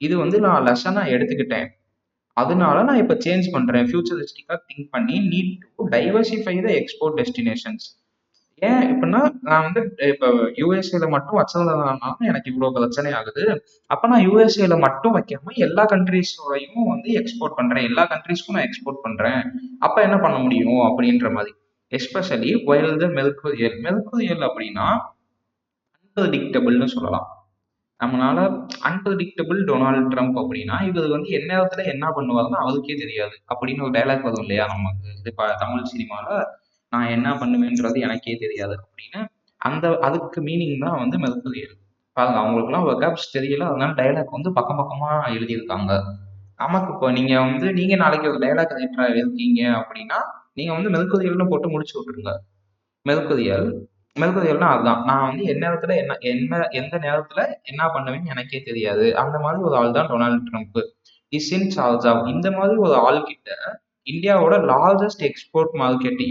இது வந்து நான் லெசனா எடுத்துக்கிட்டேன். அதனால நான் இப்போ சேஞ்ச் பண்றேன். ஃபியூச்சரிஸ்டிக்கா திங்க் பண்ணி need to diversify the export destinations. ஏன் இப்படின்னா நான் வந்து இப்போ யூஎஸ்ஏல மட்டும் வச்சிருந்ததுனால எனக்கு இவ்வளவு பிரச்சனை ஆகுது. அப்ப நான் யூஎஸ்ஏல மட்டும் வைக்காம எல்லா கண்ட்ரீஸோடையும் வந்து எக்ஸ்போர்ட் பண்றேன். எல்லா கண்ட்ரீஸ்க்கும் நான் எக்ஸ்போர்ட் பண்றேன். அப்ப என்ன பண்ண முடியும் அப்படின்ற மாதிரி. எஸ்பெஷலி வைல் த மெல்குரியல் அப்படின்னா அன்பிரடிக்டபிள்னு சொல்லலாம். நம்மளால அன்பிரடிக்டபிள் டொனால்ட் ட்ரம்ப் அப்படின்னா இவர் வந்து எந்நேரத்துல என்ன பண்ணுவாருன்னு அவருக்கே தெரியாது அப்படின்னு ஒரு டைலாக் வரும் இல்லையா நமக்கு இப்ப தமிழ் சினிமால, நான் என்ன பண்ணுவேன்றது எனக்கே தெரியாது அப்படின்னு. அந்த அதுக்கு மீனிங் தான் வந்து மெர்குரியல். பாருங்க அவங்களுக்குலாம் வெகாப்ஸ் தெரியல, அதனால டைலாக் வந்து பக்கம் பக்கமா எழுதியிருக்காங்க. நமக்கு இப்போ நீங்க நாளைக்கு ஒரு டைலாக் ரைட்டரா இருக்கீங்க அப்படின்னா நீங்க வந்து மெர்குரியல்னு போட்டு முடிச்சு விட்டுருங்க. மெர்குரியல் மெர்குரியல்னா அதுதான். நான் வந்து எந்நேரத்துல என்ன என்ன எந்த நேரத்துல என்ன பண்ணுவேன்னு எனக்கே தெரியாது. அந்த மாதிரி ஒரு ஆள் தான் Donald Trump. Is in charge of இந்த மாதிரி ஒரு ஆள் கிட்ட இந்தியாவோட லார்ஜஸ்ட் எக்ஸ்போர்ட் மார்க்கெட்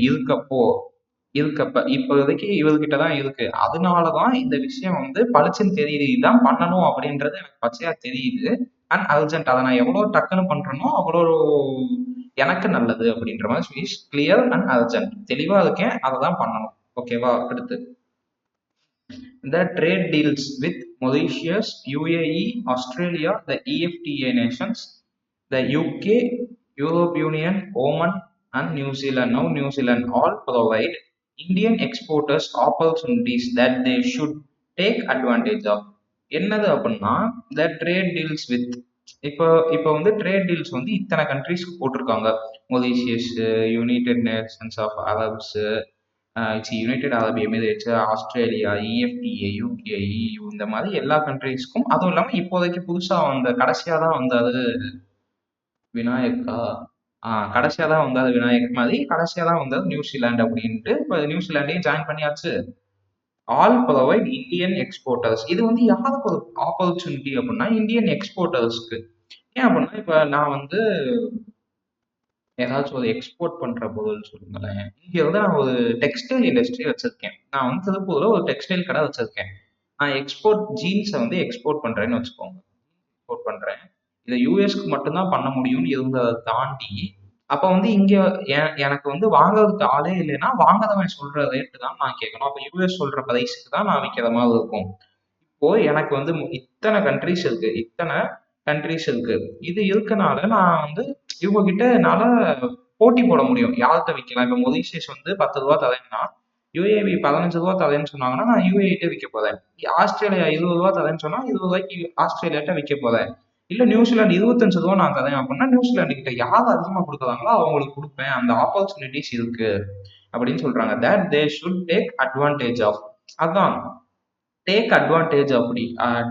இருக்கப்ப இப்போதைக்கு இவர்கிட்ட தான் இருக்கு. அதனாலதான் இந்த விஷயம் வந்து பளிச்சுன்னு தெரியுது. இதுதான் பண்ணணும் அப்படின்றது எனக்கு பச்சையா தெரியுது. And urgent. அதை நான் எவ்வளவு டக்குன்னு பண்றேனோ அவ்வளோ எனக்கு நல்லது அப்படின்ற மாதிரி இஸ் கிளியர் அண்ட் அர்ஜென்ட். தெளிவா இருக்கேன், அதை தான் பண்ணணும். ஓகேவா? அடுத்து the trade deals with Mauritius, UAE, Australia, the EFTA nations, the UK, Europe Union, Oman, and New Zealand. Now, New Zealand all provide Indian exporters opportunities that they should take advantage of. என்னது அப்படின்னா the trade deals with இப்போ இப்போ வந்து trade deals வந்து இத்தனை கண்ட்ரிஸ்க்கு போட்டிருக்காங்க. Mauritius, United Nations of Arabs, United Arab Emirates, Australia, EFTA, UK, EU இந்த மாதிரி எல்லா கண்ட்ரீஸ்க்கும். அதுவும் இல்லாமல் இப்போதைக்கு புதுசாக வந்த கடைசியாக தான் வந்தாரு விநாயக்கா. கடைசியாக தான் வந்தாரு விநாயக் மாதிரி கடைசியாக தான் வந்தாரு நியூசிலாந்து அப்படின்ட்டு. இப்போ நியூசிலாண்டையும் ஜாயின் பண்ணியாச்சு. All provide Indian exporters. இது வந்து யாருக்கு ஒரு ஆப்பர்ச்சுனிட்டி அப்படின்னா இந்தியன் எக்ஸ்போர்ட்டர்ஸ்க்கு. ஏன் அப்படின்னா இப்போ நான் வந்து ஏதாச்சும் ஒரு எக்ஸ்போர்ட் பண்ற பொருள் சொல்லுங்களேன். இங்க வந்து நான் ஒரு டெக்ஸ்டைல் இண்டஸ்ட்ரி வச்சிருக்கேன். நான் வந்து திருப்பூர்ல ஒரு டெக்ஸ்டைல் கடை வச்சிருக்கேன். நான் எக்ஸ்போர்ட் ஜீன்ஸை வந்து எக்ஸ்போர்ட் பண்றேன்னு வச்சுக்கோங்க. எக்ஸ்போர்ட் பண்றேன். இதை யூஎஸ்க்கு மட்டும்தான் பண்ண முடியும்னு இருந்ததை தாண்டி அப்ப வந்து இங்க எனக்கு வந்து வாங்குறதுக்கு ஆளே இல்லைன்னா வாங்காதவன் சொல்ற ரேட்டு தான் நான் கேட்கணும். அப்ப யூஎஸ் சொல்ற பிரைஸுக்கு தான் நான் விற்கிற மாதிரி இருக்கும். இப்போ எனக்கு வந்து இத்தனை கண்ட்ரிஸ் இருக்கு. இது இருக்கனால நான் வந்து இவங்க கிட்ட என்னால போட்டி போட முடியும். யார்கிட்ட விற்கலாம்? இப்போ மொரீஷியஸ் வந்து 10 ரூபா தரேன்னா யுஏவி 15 ரூபா தரேன்னு சொன்னாங்கன்னா நான் யுஏஇட்ட விற்க போறேன். ஆஸ்திரேலியா 20 ரூபா தரேன்னு சொன்னா 20 ரூபாய்க்கு ஆஸ்திரேலியாட்ட விற்க போறேன். இல்ல நியூசிலாந்து 25 ரூபா நான் தரேன் அப்படின்னா நியூசிலாந்து கிட்ட யார் அதிகமா கொடுக்குறாங்களோ அவங்களுக்கு கொடுப்பேன். அந்த ஆப்பர்ச்சுனிட்டிஸ் இருக்கு அப்படின்னு சொல்றாங்க. That they should take advantage of. அதான் டேக் அட்வான்டேஜ் அப்படி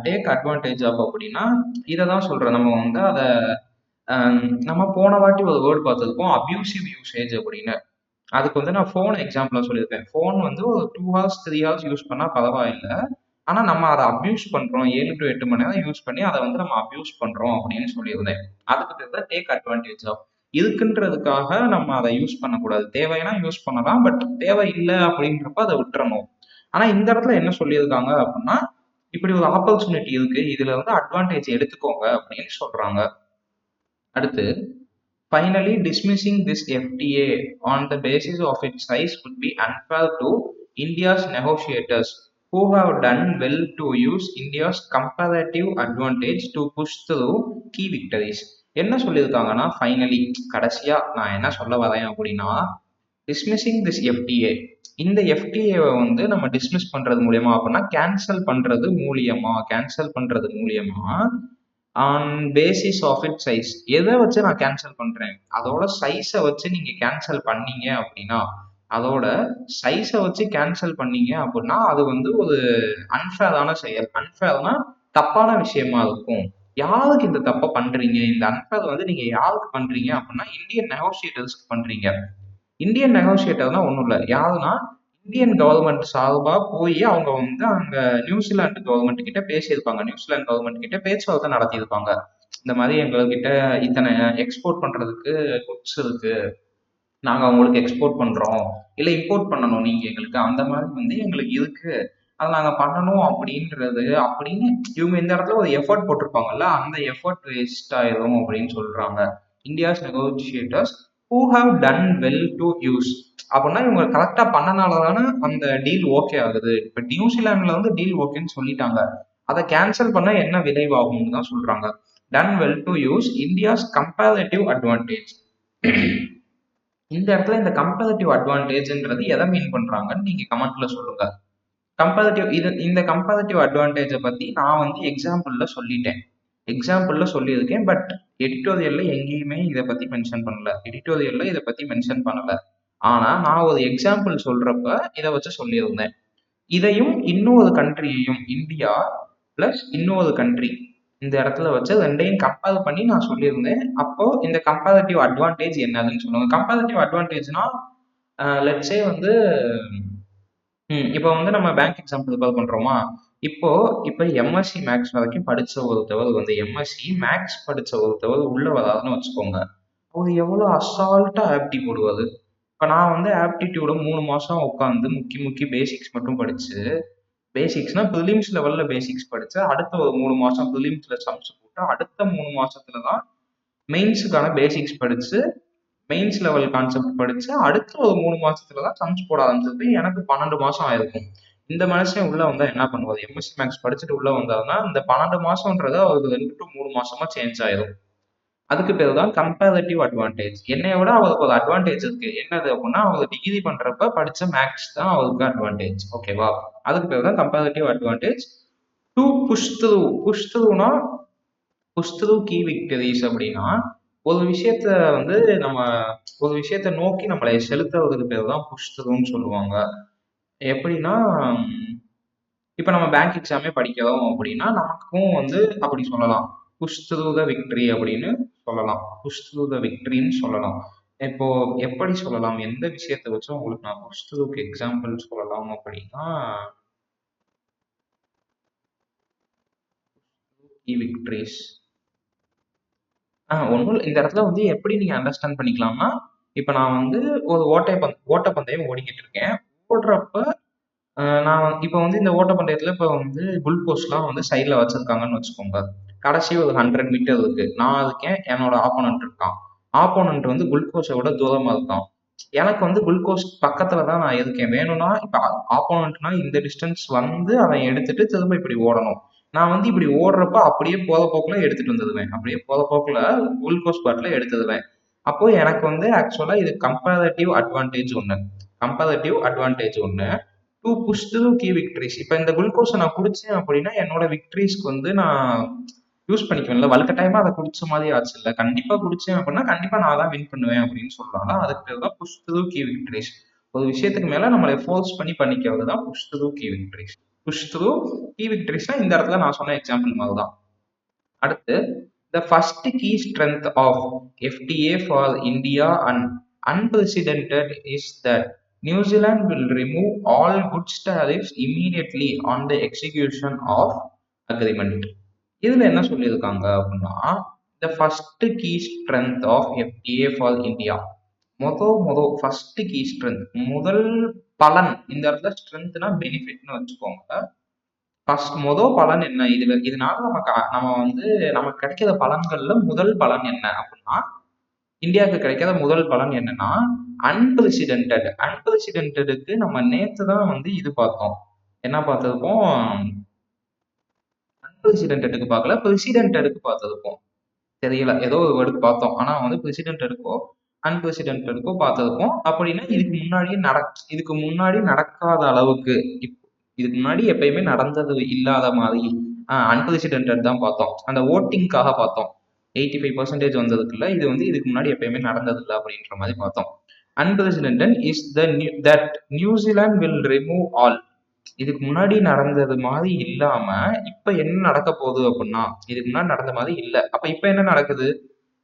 டேக் அட்வான்டேஜ் ஆஃப் அப்படின்னா இதை தான் சொல்றேன். நம்ம வந்து அதை நம்ம போன வாட்டி ஒரு வேர்டு பார்த்துருப்போம், அபியூசிவ் யூசேஜ் அப்படின்னு. அதுக்கு வந்து நான் ஃபோன் எக்ஸாம்பிளா சொல்லியிருப்பேன். ஃபோன் வந்து ஒரு 2 ஹார்ஸ் 3 ஹார்ஸ் யூஸ் பண்ணா பரவாயில்ல. ஆனா நம்ம அத அப்யூஸ் பண்றோம். 7 டூ 8 மணி நேரம் யூஸ் பண்ணி அத வந்து நம்ம அப்யூஸ் பண்றோம் அப்படின்னு சொல்லியிருந்தேன். அதுக்கு பேர் தான் டேக் அட்வான்டேஜ் ஆஃப். இதுக்குன்றதுக்காக நம்ம அத யூஸ் பண்ணக்கூடாது. தேவைன்னா யூஸ் பண்ணலாம். பட் தேவை இல்ல அப்படின்றப்ப அத விட்டுறணும். ஆனா இந்த இடத்துல என்ன சொல்லியிருக்காங்க அப்படின்னா, இப்படி ஒரு ஆப்பர்ச்சுனிட்டி இருக்கு. இதுல வந்து அட்வான்டேஜ் எடுத்துக்கோங்க அப்படின்னு சொல்றாங்க. அடுத்து, finally dismissing this FTA on the basis of its size would be unfair to India's negotiators who have done well to use India's comparative advantage to push through key victories. என்ன சொல்லியிருக்காங்கன்னா finally கடைசியா நான் என்ன சொல்ல வரேன் அப்படின்னா dismissing this FDA இந்த எஃப்டிஏவை வந்து நம்ம டிஸ்மிஸ் பண்றது மூலியமா அப்படின்னா கேன்சல் பண்றது மூலியமா on basis of it size எதை வச்சு நான் கேன்சல் பண்றேன் அதோட சைஸை வச்சு நீங்க கேன்சல் பண்ணீங்க அப்படின்னா அதோட சைஸை வச்சு கேன்சல் பண்ணீங்க அப்படின்னா அது வந்து ஒரு அன்ஃபேரான செயல். அன்ஃபேர்னா தப்பான விஷயமா இருக்கும். யாருக்கு இந்த தப்பை பண்றீங்க? இந்த அன்ஃபேர் வந்து நீங்க யாருக்கு பண்றீங்க அப்படின்னா இந்தியன் நெகோசியேட்டர்ஸ்க்கு பண்றீங்க. இந்தியன் நெகோசியேட்டர்னா ஒன்றும் இல்லை, யாருன்னா இந்தியன் கவர்மெண்ட் சார்பா போய் அவங்க வந்து அங்க நியூசிலாந்து கவர்மெண்ட் கிட்ட பேசியிருப்பாங்க. நியூசிலாந்து கவர்மெண்ட் கிட்ட பேச்சுவார்த்தை நடத்தியிருப்பாங்க. இந்த மாதிரி எங்ககிட்ட இத்தனை எக்ஸ்போர்ட் பண்றதுக்கு குட்ஸ் இருக்கு, நாங்க உங்களுக்கு எக்ஸ்போர்ட் பண்றோம், இல்ல இம்போர்ட் பண்ணணும் நீங்க எங்களுக்கு, அந்த மாதிரி வந்து எங்களுக்கு இருக்கு, அதை நாங்க பண்ணணும் அப்படின்றது அப்படின்னு இவங்க இந்த இடத்துல ஒரு எஃபர்ட் போட்டிருப்பாங்கல்ல, அந்த எஃபர்ட் வேஸ்ட் ஆயிரும் அப்படின்னு சொல்றாங்க. India's negotiators who have done well to use அப்படின்னா இவங்க கரெக்டா பண்ணனால தானே அந்த டீல் ஓகே ஆகுது. இப்ப நியூசிலாந்துல வந்து டீல் ஓகேன்னு சொல்லிட்டாங்க, அதை கேன்சல் பண்ண என்ன விளைவாகும்னு தான் சொல்றாங்க. Ton well to use India's comparative advantage. இந்த இடத்துல இந்த கம்பேரிட்டிவ் அட்வான்டேஜ்ன்றது எதை மீன் பண்றாங்கன்னு நீங்க கமெண்ட்ல சொல்லுங்க. இந்த கம்பேரிட்டிவ் அட்வான்டேஜை பத்தி நான் வந்து எக்ஸாம்பிள்ல சொல்லியிருக்கேன். பட் எடிட்டோரியல்ல எங்கேயுமே இதை பத்தி மென்ஷன் பண்ணல. ஆனா நான் ஒரு எக்ஸாம்பிள் சொல்றப்ப இதை வச்சு சொல்லியிருந்தேன். இதையும் இன்னொரு கண்ட்ரியையும், இந்தியா பிளஸ் இன்னொரு கண்ட்ரி, இந்த இடத்துல வச்சு ரெண்டையும் கம்பேர் பண்ணி நான் சொல்லியிருந்தேன். அப்போ இந்த கம்பேரிட்டிவ் அட்வான்டேஜ் என்னதுன்னு சொல்லுவாங்க. கம்பேரிட்டிவ் அட்வான்டேஜ்னா லெட்ஸே வந்து இப்போ வந்து நம்ம பேங்க் எக்ஸாம் ப்ரிப்பேர் பண்றோமா, இப்போ இப்போ எம்எஸ்சி மேக்ஸ் வரைக்கும் படிச்ச ஒருத்தவர் வந்து எம்எஸ்சி மேக்ஸ் படிச்ச ஒருத்தவர் உள்ள வராதுன்னு வச்சுக்கோங்க, அவர் எவ்வளோ அசால்ட்டா ஆப்டி போடுவாரு. இப்போ நான் வந்து ஆப்டிடியூட 3 மாசம் உட்காந்து முக்கி முக்கி பேசிக்ஸ் மட்டும் படிச்சு, பேசிக்ஸ்னா ப்ரிலிம்ஸ் லெவல்ல பேசிக்ஸ் படிச்சு, அடுத்த ஒரு 3 மாசம் ப்ரிலிம்ஸ்ல சம்ஸ் போட்டு, அடுத்த 3 மாசத்துல தான் மெயின்ஸுக்கான பேசிக்ஸ் படிச்சு, மெயின்ஸ் லெவல் கான்செப்ட் படிச்சு, அடுத்த ஒரு 3 மாசத்துல தான் சம்ஸ் போட ஆரம்பிச்சது. எனக்கு 12 மாசம் ஆயிருக்கும். இந்த மனுஷன் உள்ள வந்தா என்ன பண்ணுவாரு? எம்எஸ்சி மேக்ஸ் படிச்சுட்டு உள்ள வந்தாருன்னா இந்த 12 மாசம்ன்றது அவருக்கு 2 to 3 மாசமா சேஞ்ச் ஆயிரும். அதுக்கு பேர் தான் கம்பேரிட்டிவ் அட்வான்டேஜ். என்னைய விட அவருக்கு ஒரு அட்வான்டேஜ் இருக்கு. என்னது அப்படின்னா அவர் டிகிரி பண்றப்ப படிச்ச மேக்ஸ் தான் அவருக்கு அட்வான்டேஜ். ஓகேவா? அதுக்கு பேர் தான் comparative advantage. To push through. Push through key victories அப்படின்னா ஒரு விஷயத்த வந்து நம்ம ஒரு விஷயத்த நோக்கி நம்மளை செலுத்துறதுக்கு பேர் தான் புஷ் த்ரூன்னு சொல்லுவாங்க. எப்படின்னா இப்போ நம்ம பேங்க் எக்ஸாமே படிக்கிறோம் அப்படின்னா நமக்கும் வந்து அப்படி சொல்லலாம், புஷ் த்ரூ த விக்டரி அப்படின்னு சொல்லலாம். புஷ் த்ரூ த விக்டரின்னு சொல்லலாம். இப்போ எப்படி சொல்லலாம், எந்த விஷயத்த வச்சும் உங்களுக்கு நான் புஷ் த்ரூக்கு எக்ஸாம்பிள் சொல்லலாம் அப்படின்னா விக்டரிஸ் ஒன்றும் இந்த இடத்துல வந்து எப்படி நீங்க அண்டர்ஸ்டாண்ட் பண்ணிக்கலாம்னா, இப்போ நான் வந்து ஒரு ஓட்டப்பந்தயம் ஓடிக்கிட்டு இருக்கேன். ஓடுறப்ப நான் இப்போ வந்து இந்த ஓட்டப்பந்தயத்துல இப்போ வந்து குளுக்கோஸ்லாம் வந்து சைடில் வச்சிருக்காங்கன்னு வச்சுக்கோங்க. கடைசி ஒரு 100 மீட்டர் இருக்கு. நான் இருக்கேன், என்னோட ஆப்போனன்ட் இருக்கான். ஆப்போனன்ட் வந்து குளுக்கோஸை விட தூரமா இருக்கான். எனக்கு வந்து குளுக்கோஸ் பக்கத்துல தான் நான் இருக்கேன். வேணும்னா இப்போ ஆப்போனன்ட்னா இந்த டிஸ்டன்ஸ் வந்து அவன் எடுத்துட்டு திரும்ப இப்படி ஓடணும். நான் வந்து இப்படி ஓடுறப்ப அப்படியே போற போக்குல எடுத்துட்டு வந்துடுவேன். அப்படியே போற போக்குல குளுக்கோஸ் பாட்டில எடுத்துடுவேன். அப்போ எனக்கு வந்து ஆக்சுவலா இது கம்பேரிட்டிவ் அட்வான்டேஜ் ஒன்று. To push to key victories. இப்போ இந்த குளுக்கோஸை நான் குடிச்சேன் அப்படின்னா என்னோட விக்டரிஸ்க்கு வந்து நான் யூஸ் பண்ணிக்குவேன்ல, வலுக்கட்டாயமா அதை குடிச்ச மாதிரி ஆச்சு இல்லை, கண்டிப்பா குடிச்சேன் அப்படின்னா கண்டிப்பா நான் தான் வின் பண்ணுவேன் அப்படின்னு சொல்றாங்க. அதுக்கு பேர் தான் புஷ் டு கீ விக்டரிஸ். ஒரு விஷயத்துக்கு மேல நம்மளை ஃபோர்ஸ் பண்ணி பண்ணிக்கிறது தான் push to key victories. Push to key விக்டரிஸ்னா இந்த இடத்துல நான் சொன்ன எக்ஸாம்பிள் மாதிரி தான். அடுத்து, the first key strength of FTA for India and Unprecedented is that New Zealand will remove all goods tariffs immediately on the execution of agreement. இதுல என்ன சொல்லியிருக்காங்க அப்படின்னா, the first key strength of FTA for India. First key strength, முதல் பலன். இந்த இடத்துல ஸ்ட்ரென்த்னா பெனிஃபிட்னு வச்சுக்கோங்க. First பலன் என்ன இதுல, இதனால நம்ம வந்து நமக்கு கிடைக்கிற பலன்கள்ல முதல் பலன் என்ன அப்படின்னா, இந்தியாவுக்கு கிடைக்காத முதல் பலன் என்னன்னா அன்பிரசிடென்டடுக்கு நம்ம நேத்து தான் வந்து இது பார்த்தோம். என்ன பார்த்திருப்போம்? அன்பிரசிடென்டடுக்கு பார்க்கல, பிரசிடென்டடுக்கு பார்த்திருப்போம். தெரியல, ஏதோ ஒரு வேர்டு பார்த்தோம். ஆனா வந்து பிரசிடென்டடுக்கோ அன்பிரசிடென்டடுக்கோ பார்த்திருப்போம். அப்படின்னா இதுக்கு முன்னாடி நடக்காத அளவுக்கு, இதுக்கு முன்னாடி எப்பயுமே நடந்தது இல்லாத மாதிரி அன்பிரசிடென்டட் தான் பார்த்தோம். அந்த ஓட்டிங்காக பார்த்தோம். 85% வந்ததுக்குள்ள இது வந்து இதுக்கு முன்னாடி எப்பயுமே நடந்ததில்லை அப்படின்ற மாதிரி பார்த்தோம். Unprecedented is that New Zealand will remove all. இதுக்கு முன்னாடி நடந்தது மாதிரி இல்லாம இப்ப என்ன நடக்க போகுது அப்படின்னா, இதுக்கு முன்னாடி நடந்த மாதிரி இல்ல. அப்ப இப்ப என்ன நடக்குது?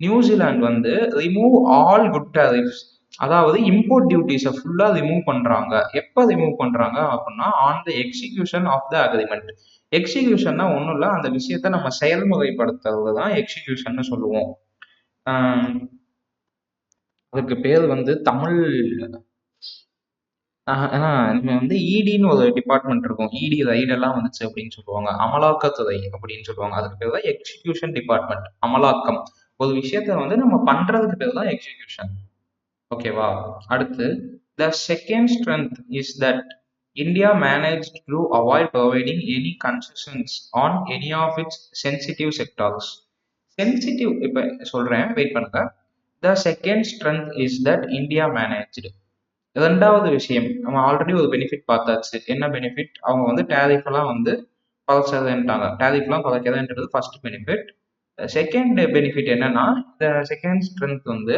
நியூசிலாந்து வந்து ரிமூவ் ஆல் குட் டாரிஃப்ஸ், அதாவது இம்போர்ட் டியூட்டிஸை ஃபுல்லா ரிமூவ் பண்றாங்க. எப்ப ரிமூவ் பண்றாங்க அப்படின்னா, on the execution of the agreement. எக்ஸிகியூஷன்னா ஒன்றும் இல்லை, அந்த விஷயத்த நம்ம செயல்முறைப்படுத்துறது தான் எக்ஸிகியூஷன் சொல்லுவோம். அதுக்கு பேர் வந்து தமிழ், ஏன்னா நம்ம வந்து இடின்னு ஒரு டிபார்ட்மெண்ட் இருக்கும். இடி ரைடெல்லாம் வந்துச்சு அப்படின்னு சொல்லுவாங்க. அமலாக்கத்துறை அப்படின்னு சொல்லுவாங்க. அதுக்கு பேர் தான் எக்ஸிகியூஷன் டிபார்ட்மெண்ட். அமலாக்கம். ஒரு விஷயத்த வந்து நம்ம பண்றதுக்கு பேர் தான் எக்ஸிகியூஷன். ஓகேவா? அடுத்து, the second strength is that India managed to avoid providing any concessions on any of its sensitive sectors. Sensitive, இப்ப சொல்றேன், வெயிட் பண்ணுங்க. The second strength is that India managed. இரண்டாவது விஷயம், நம்ம ஆல்ரெடி ஒரு பெனிஃபிட் பார்த்தாச்சு. என்ன பெனிஃபிட்? அவங்க வந்து டேரிஃப் எல்லாம் வந்து குறைச்சதுன்ட்டாங்க. டேரிஃப் எல்லாம் குறைக்கதுன்றது ஃபர்ஸ்ட் பெனிஃபிட். செகண்ட் பெனிஃபிட் என்னன்னா, இந்த செகண்ட் ஸ்ட்ரென்த் வந்து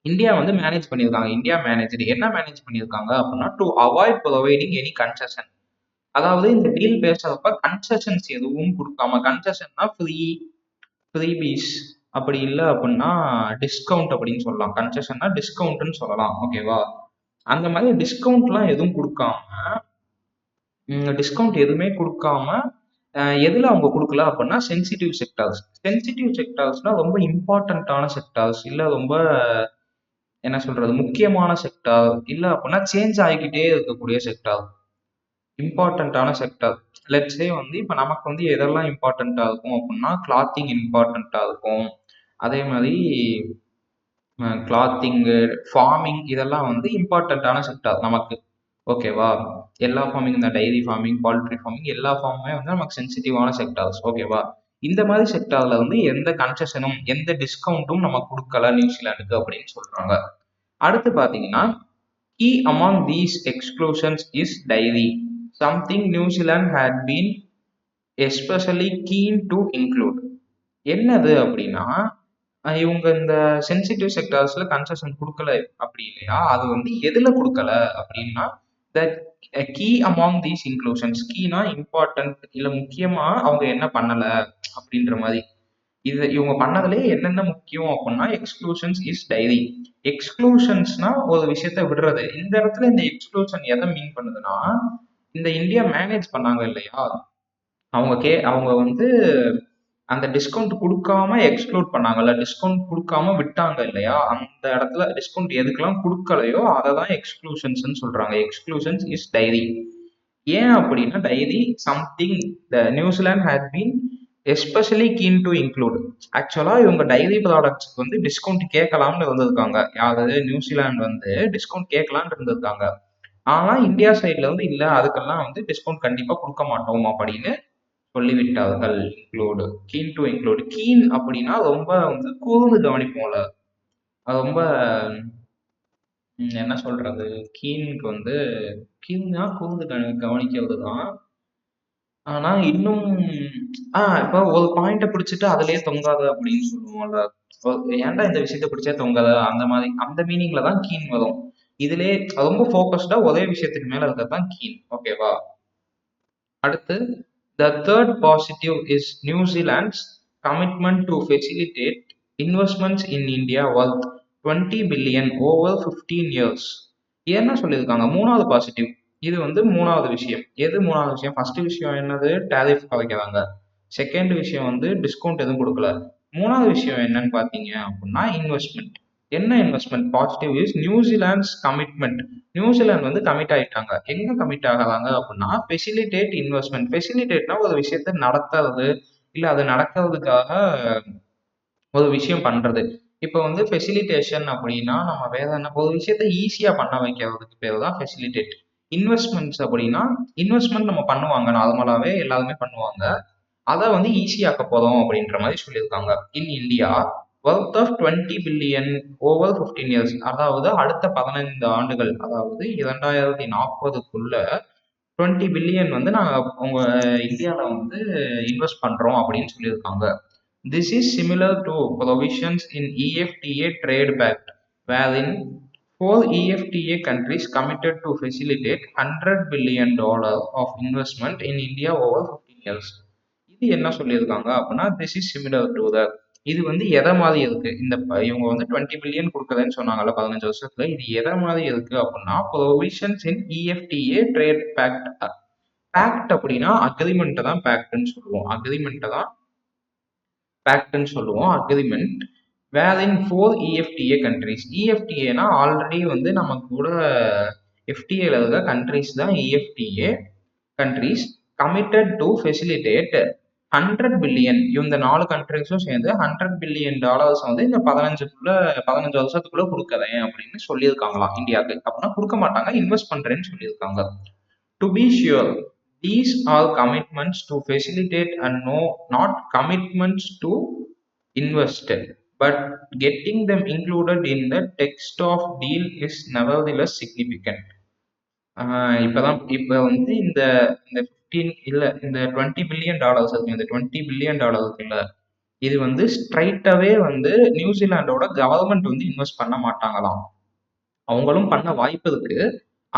இந்தியா வந்து மேனேஜ் பண்ணியிருக்காங்க. இந்தியா மேனேஜ் என்ன மேனேஜ் பண்ணியிருக்காங்க அப்படின்னா, to avoid providing any concession. அதாவது இந்த டீல் பேசுறப்ப கன்செஷன்ஸ் எதுவும் கொடுக்காம, கன்செஷன்னா ஃப்ரீபீஸ், அப்படி இல்லை அப்படின்னா டிஸ்கவுண்ட் அப்படின்னு சொல்லலாம். கன்செஷன்னா டிஸ்கவுண்ட்னு சொல்லலாம். ஓகேவா? அந்த மாதிரி டிஸ்கவுண்ட்லாம் எதுவும் கொடுக்காம எதுல அவங்க கொடுக்கல அப்படின்னா சென்சிட்டிவ் செக்டார்ஸ். சென்சிட்டிவ் செக்டார்ஸ்னா ரொம்ப இம்பார்ட்டன்டான செக்டார்ஸ், இல்லை ரொம்ப என்ன சொல்றது முக்கியமான செக்டார், இல்லை அப்படின்னா சேஞ்ச் ஆகிக்கிட்டே இருக்கக்கூடிய செக்டார், இம்பார்ட்டன்டான செக்டார். லெட்ஸே வந்து இப்போ நமக்கு வந்து எதெல்லாம் இம்பார்ட்டண்டா இருக்கும் அப்படின்னா, கிளாத்திங் இம்பார்ட்டண்டா இருக்கும். அதே மாதிரி கிளாத்திங்கு, ஃபார்மிங், இதெல்லாம் வந்து இம்பார்ட்டண்ட்டான செக்டார் நமக்கு. ஓகேவா? எல்லா ஃபார்மிங், இந்த டைரி ஃபார்மிங், பால்ட்ரி ஃபார்மிங், எல்லா ஃபார்முமே வந்து நமக்கு சென்சிட்டிவான செக்டார்ஸ். ஓகேவா? இந்த மாதிரி செக்டார்ல வந்து எந்த கன்செஷனும் எந்த டிஸ்கவுண்ட்டும் நம்ம கொடுக்கல நியூசிலாந்துக்கு அப்படின்னு சொல்றாங்க. அடுத்து பாத்தீங்கன்னா, key among these exclusions is dairy, something New Zealand had been especially keen to include. என்னது அப்படின்னா, இவங்க இந்த சென்சிட்டிவ் செக்டார்ஸ்ல கன்செஷன் கொடுக்கல அப்படி இல்லையா, அது வந்து எதுல கொடுக்கல அப்படின்னா, the key among these inclusions. கீனா இம்பார்ட்டன்ட், இல்ல முக்கியமா அவங்க என்ன பண்ணல அப்படின்ற மாதிரி. இது இவங்க பண்ணதுலேயே என்னென்ன முக்கியம் அப்படின்னா, எக்ஸ்க்ளூஷன்ஸ் இஸ் டைரி. எக்ஸ்க்ளூஷன்ஸ்னா ஒரு விஷயத்த விடுறது. இந்த இடத்துல இந்த எக்ஸ்க்ளூஷன் எதை மீன் பண்ணுதுன்னா, இந்த இந்தியா மேனேஜ் பண்ணாங்க இல்லையா, அவங்க வந்து அந்த டிஸ்கவுண்ட் கொடுக்காம எக்ஸ்க்ளூட் பண்ணாங்கல்ல, டிஸ்கவுண்ட் கொடுக்காம விட்டாங்க இல்லையா, அந்த இடத்துல டிஸ்கவுண்ட் எதுக்கெல்லாம் கொடுக்கலையோ அதை தான் எக்ஸ்க்ளூஷன்ஸ் சொல்றாங்க. Exclusions is diary. ஏன் அப்படின்னா, diary something the New Zealand had been especially keen to include. ஆக்சுவலா இவங்க டைரி ப்ராடக்ட்ஸ்க்கு வந்து டிஸ்கவுண்ட் கேட்கலாம்னு இருந்திருக்காங்க. அதாவது நியூசிலாந்து வந்து டிஸ்கவுண்ட் கேட்கலாம்னு இருந்திருக்காங்க. ஆனா இந்தியா சைட்ல வந்து இல்ல, அதுக்கெல்லாம் வந்து டிஸ்கவுண்ட் கண்டிப்பா கொடுக்க மாட்டோம் அப்படின்னு சொல்லிவிட்டார்கள். Include, keen to include. Keen அப்படின்னா ரொம்ப வந்து கூர்ந்து கவனிப்போம்ல, அது ரொம்ப என்ன சொல்றது, கீனுக்கு வந்து கீன்னா கூர்ந்து கவனிக்கிறது தான். ஆனா இன்னும் இப்ப ஒரு பாயிண்ட பிடிச்சிட்டு அதுலயே தொங்காத அப்படின்னு சொல்லுவோம்ல, ஏன்டா இந்த விஷயத்த பிடிச்சா தொங்காத, அந்த மாதிரி அந்த மீனிங்ல தான் கீன் வரும். இதுலயே ரொம்ப ஃபோக்கஸ்டா ஒரே விஷயத்துக்கு மேல இருக்கிறது தான் கீன். ஓகேவா? அடுத்து, the third positive is New Zealand's commitment to facilitate investments in India worth 20 billion over 15 years. என்ன சொல்லியிருக்காங்க? மூணாவது பாசிட்டிவ். இது வந்து மூணாவது விஷயம். எது மூணாவது விஷயம்? ஃபர்ஸ்ட் விஷயம் என்னது? டேரிஃப் குறைக்கிறாங்க. செகண்ட் விஷயம் வந்து டிஸ்கவுண்ட் எதுவும் கொடுக்கல. மூணாவது விஷயம் என்னன்னு பார்த்தீங்க அப்படின்னா இன்வெஸ்ட்மெண்ட். என்ன investment? Positive is New Zealand's commitment. New Zealand வந்து கமிட் ஆயிட்டாங்க. எங்க கமிட் ஆகிறாங்க அப்படின்னா ஃபெசிலிட்டேட் இன்வெஸ்ட்மெண்ட். ஃபெசிலிட்டேட்னா ஒரு விஷயத்த நடத்துறது, இல்ல அது நடக்கிறதுக்காக ஒரு விஷயம் பண்றது. இப்போ வந்து ஃபெசிலிட்டேஷன் அப்படின்னா நம்ம வேற என்ன, ஒரு விஷயத்த ஈஸியா பண்ண வைக்கிறதுக்கு பேர் தான் ஃபெசிலிட்டேட். இன்வெஸ்ட்மெண்ட்ஸ் அப்படின்னா இன்வெஸ்ட்மெண்ட் நம்ம பண்ணுவாங்க, நார்மலாவே எல்லாருமே பண்ணுவாங்க. அதை வந்து ஈஸியாக்க போதும் அப்படின்ற மாதிரி சொல்லியிருக்காங்க. In India worth of 20 billion over 15 years, அதாவது அடுத்த 15 ஆண்டுகள், அதாவது 2040க்குள்ள 20 பில்லியன் வந்து நாங்கள் உங்க இந்தியாவில் வந்து இன்வெஸ்ட் பண்றோம் அப்படின்னு சொல்லியிருக்காங்க. This is similar to provisions in EFTA Trade Pact, wherein four EFTA countries committed to facilitate $100 billion of investment in India over 15 years. இது என்ன சொல்லியிருக்காங்க அப்படின்னா this is similar to the, இது வந்து எதை மாதிரி இருக்கு, இந்த இவங்க வந்து 20 பில்லியன் கொடுக்குறேன்னு சொன்னாங்கல்ல 15 வருஷத்துல, இது எதை மாதிரி இருக்கு அப்படின்னா ப்ரொவிஷன்ஸ் இன் இஎஃப்டிஏ ட்ரேட் பேக்ட். பேக்ட் அப்படின்னா அக்ரிமெண்ட் தான் பேக்ட்னு சொல்லுவோம். அக்ரிமெண்ட் தான் பேக்ட்னு சொல்லுவோம். அக்ரிமெண்ட் வேர் இன் 4 இஎஃப்டிஏ கண்ட்ரிஸ். இஎஃப்டிஏனா ஆல்ரெடி வந்து நம்ம கூட எஃப்டிஏல இருக்க கண்ட்ரிஸ் தான் EFTA countries. Committed to facilitate 100 billion, இந்த 4 கண்ட்ரிஸும் சேர்ந்து $100 பில்லியன் வந்து இந்த 15 வருஷத்துக்குள்ள கொடுக்குறேன் அப்படின்னு சொல்லியிருக்காங்களாம் இந்தியாவுக்கு. அப்படின்னா கொடுக்க மாட்டாங்க, இன்வெஸ்ட் பண்றேன்னு சொல்லியிருக்காங்க. To be sure, these are commitments to facilitate and no, not commitments to invest, but getting them included in the text of deal is nevertheless significant. இப்ப வந்து இந்த இந்த 15 இல்ல இந்த $20 பில்லியன் இருக்கு, இந்த $20 பில்லியன் இருக்குல்ல, இது வந்து ஸ்ட்ரைட்டாவே வந்து நியூசிலாண்டோட கவர்மெண்ட் வந்து இன்வெஸ்ட் பண்ண மாட்டாங்களாம். அவங்களும் பண்ண வாய்ப்பு இருக்கு,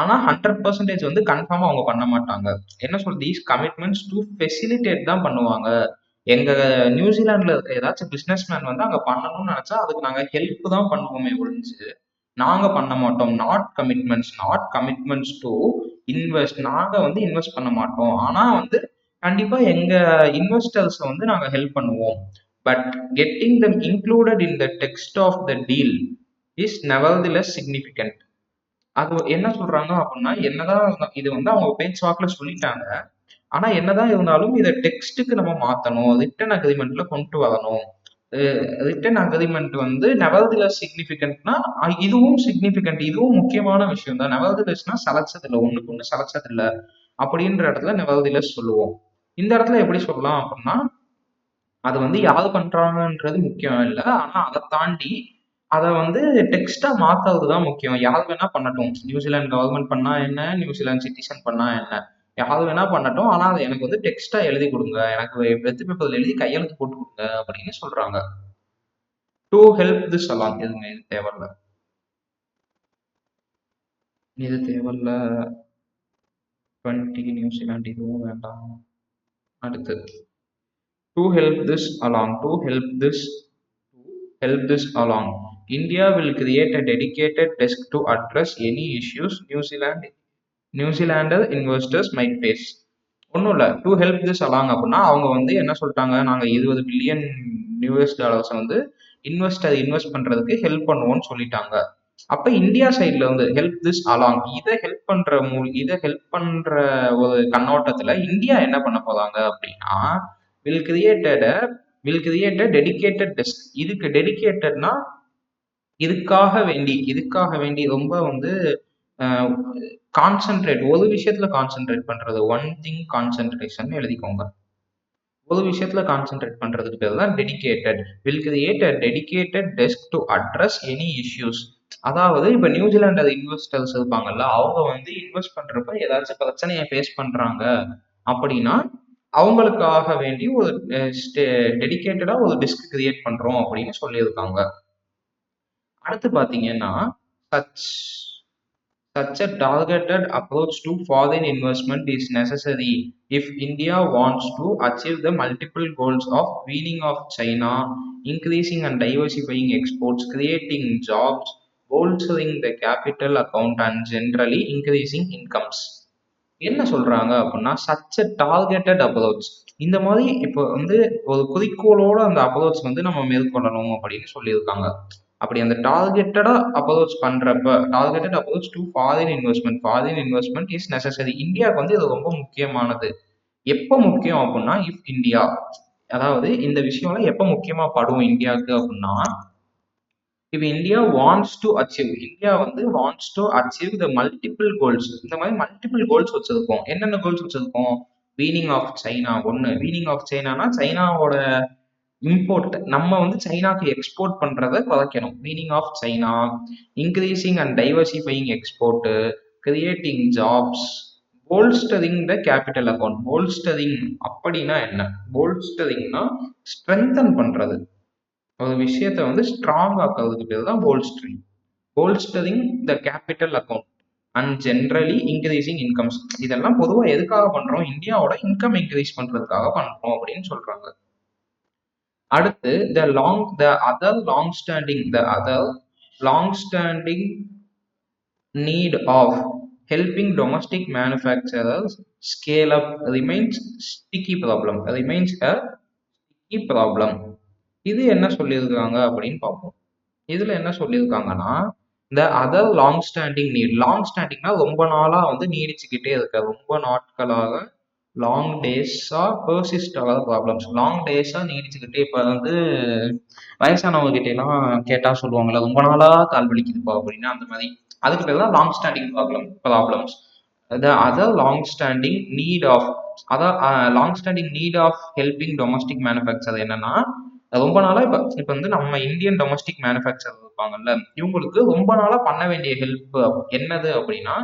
ஆனா 100% வந்து கன்ஃபார்மா அவங்க பண்ண மாட்டாங்க. என்ன சொல்றது, தீஸ் கமிட்மெண்ட்ஸ் டு ஃபெசிலிட்டேட் தான் பண்ணுவாங்க. எங்க நியூசிலாந்துல இருக்க ஏதாச்சும் பிசினஸ் மேன் வந்து அங்க பண்ணணும்னு நினைச்சா அதுக்கு நாங்க ஹெல்ப் தான் பண்ணுவோமே ஒழிஞ்சு நாங்க பண்ண மாட்டோம். Not commitments to invest. நாங்க வந்து இன்வெஸ்ட் பண்ண மாட்டோம், ஆனா வந்து கண்டிப்பா எங்க இன்வெஸ்டர்ஸ் வந்து நாங்க ஹெல்ப் பண்ணுவோம். But getting them included in the text of the deal is nevertheless significant. அது என்ன சொல்றாங்க அப்படின்னா, என்னதான் இது வந்து அவங்க பேச்சுவாக்குல சொல்லிட்டாங்க, ஆனா என்னதான் இருந்தாலும் இதை டெக்ஸ்ட்டுக்கு நம்ம மாத்தணும், ரிட்டன் அக்ரிமெண்ட்ல கொண்டு வரணும். ரிட்டன் அக்ரிமெண்ட் வந்து நெவர்திலெஸ் சிக்னிஃபிகண்ட்னா இதுவும் சிக்னிஃபிகண்ட், இதுவும் முக்கியமான விஷயம் தான். நெவர்திலெஸ்னா சலைச்சது இல்லை, ஒண்ணுக்கு ஒண்ணு சலைச்சது இல்லை அப்படின்ற இடத்துல நெவர்திலெஸ் சொல்லுவோம். இந்த இடத்துல எப்படி சொல்லலாம் அப்படின்னா, அது வந்து யாரு பண்றாங்கன்றது முக்கியம் இல்லை, ஆனா அதை தாண்டி அதை வந்து டெக்ஸ்டா மாத்துறது தான் முக்கியம். யார் வேணா பண்ணட்டும், நியூசிலாந்து கவர்மெண்ட் பண்ணா என்ன, நியூசிலாந்து சிட்டிசன் பண்ணா என்ன, யார் வேணா பண்ணட்டும், ஆனா அதை எனக்கு வந்து டெக்ஸ்டா எழுதி கொடுங்க, எனக்கு வெத்து பேப்பர்ல எழுதி கையெழுத்து போட்டு கொடுங்க அப்படின்னு சொல்றாங்க. டு ஹெல்ப் திஸ் அலாங், எதுங்க இது தேவையில்ல, இது தேவையில்ல. 20 நியூசிலாந்து இதுவும் வேண்டாம். அடுத்து to help this along, to help this along India will create a dedicated desk to address any issues New Zealander investors might face. ஒன்றும் இல்லை, டு ஹெல்ப் திஸ் அலாங் அப்படின்னா அவங்க வந்து என்ன சொல்லிட்டாங்க, நாங்கள் $20 பில்லியன் வந்து இன்வெஸ்ட் பண்றதுக்கு ஹெல்ப் பண்ணுவோம்னு சொல்லிட்டாங்க. அப்ப இந்தியா சைட்ல வந்து ஹெல்ப் திஸ் அலாங், இதை ஹெல்ப் பண்ற ஒரு கண்ணோட்டத்துல இந்தியா என்ன பண்ண போறாங்க அப்படின்னா, will created will create dedicated desk. இதுக்கு டெடிகேட்டட்னா இதுக்காக வேண்டி ரொம்ப வந்து கான்சென்ட்ரேட், ஒரு விஷயத்துல கான்சென்ட்ரேட் பண்றது, ஒன் திங் கான்சென்ட்ரேஷன் எழுதிக்கோங்க. ஒரு விஷயத்துல கான்சென்ட்ரேட் பண்றதுக்கு பேர் தான் dedicated. Will create a dedicated desk to address any issues. அதாவது இப்ப நியூசிலாந்து இன்வெஸ்டர்ஸ் இருப்பாங்கல்ல, அவங்க வந்து இன்வெஸ்ட் பண்றப்ப ஏதாச்சும் பிரச்சனையை ஃபேஸ் பண்றாங்க அப்படின்னா அவங்களுக்காக வேண்டி ஒரு டெடிகேட்டடா ஒரு டெஸ்க் கிரியேட் பண்றோம் அப்படின்னு சொல்லியிருக்காங்க. அடுத்து பாத்தீங்கன்னா such Such a targeted approach to foreign investment is necessary if India wants to achieve the multiple goals of weaning off China, increasing and diversifying exports, creating jobs, bolstering the capital account, and generally increasing incomes. என்ன சொல்றாங்க அப்படின்னா such a targeted approach. இந்த மாதிரி இப்போ வந்து ஒரு குறிக்கோளோட அந்த approach வந்து நம்ம மேற்கொள்ளணும் அப்படின்னு சொல்லியிருக்காங்க. அப்படி அந்த டார்கெட்டடா அப்ரோச் பண்றப்ப targeted approach to foreign investment is necessary. இந்தியாவுக்கு வந்து இது ரொம்ப முக்கியமானது. எப்போ முக்கியம் அப்படின்னா இஃப் இந்தியா, அதாவது இந்த விஷயம்லாம் எப்போ முக்கியமா படும் இந்தியாவுக்கு அப்படின்னா, இப்ப இந்தியா வந்து wants to achieve the multiple goals. இந்த மாதிரி மல்டிபிள் கோல்ஸ் வச்சிருக்கோம். என்னென்ன கோல்ஸ் வச்சிருக்கோம்? வீனிங் ஆஃப் சைனா ஒன்று. வீனிங் ஆஃப் சைனானா சைனாவோட இம்போர்ட் நம்ம வந்து சைனாக்கு எக்ஸ்போர்ட் பண்றத குறைக்கணும். Meaning of China, increasing and diversifying export, creating jobs, bolstering the capital account. Bolstering அப்படின்னா என்ன? போல்ஸ்டரிங்னா ஸ்ட்ரென்தன் பண்றது. ஒரு விஷயத்தை வந்து ஸ்ட்ராங் ஆக்கிறதுக்கு பேர் தான் bolstering. Bolstering the capital account and generally increasing incomes. இதெல்லாம் பொதுவாக எதுக்காக பண்றோம்? இந்தியாவோட இன்கம் இன்க்ரீஸ் பண்றதுக்காக பண்றோம் அப்படின்னு சொல்றாங்க. அடுத்து the other long standing need of helping domestic manufacturers scale up remains a sticky problem. இது என்ன சொல்லியிருக்காங்க அப்படின்னு பார்ப்போம். இதுல என்ன சொல்லியிருக்காங்கன்னா the other long standing need. Long ஸ்டாண்டிங்னா ரொம்ப நாளா வந்து நீடிச்சுக்கிட்டே இருக்க, ரொம்ப நாட்களாக லாங் டேஸா பெர்சிஸ்ட் ஆகாத ப்ராப்ளம்ஸ். லாங் டேஸா நீடிச்சுக்கிட்டே இப்போ வந்து வயசானவங்க கிட்ட எல்லாம் கேட்டா சொல்லுவாங்கல்ல, ரொம்ப நாளா கால் வலிக்குதுப்பா அப்படின்னா அந்த மாதிரி. அதுக்கு பேர் தான் long standing problems. the other long standing need of அதான் long standing need of helping domestic manufacture என்னன்னா, ரொம்ப நாளா இப்ப வந்து நம்ம இந்தியன் டொமஸ்டிக் மேனுஃபேக்சர் இருப்பாங்கல்ல, இவங்களுக்கு ரொம்ப நாளா பண்ண வேண்டிய ஹெல்ப் என்னது அப்படின்னா,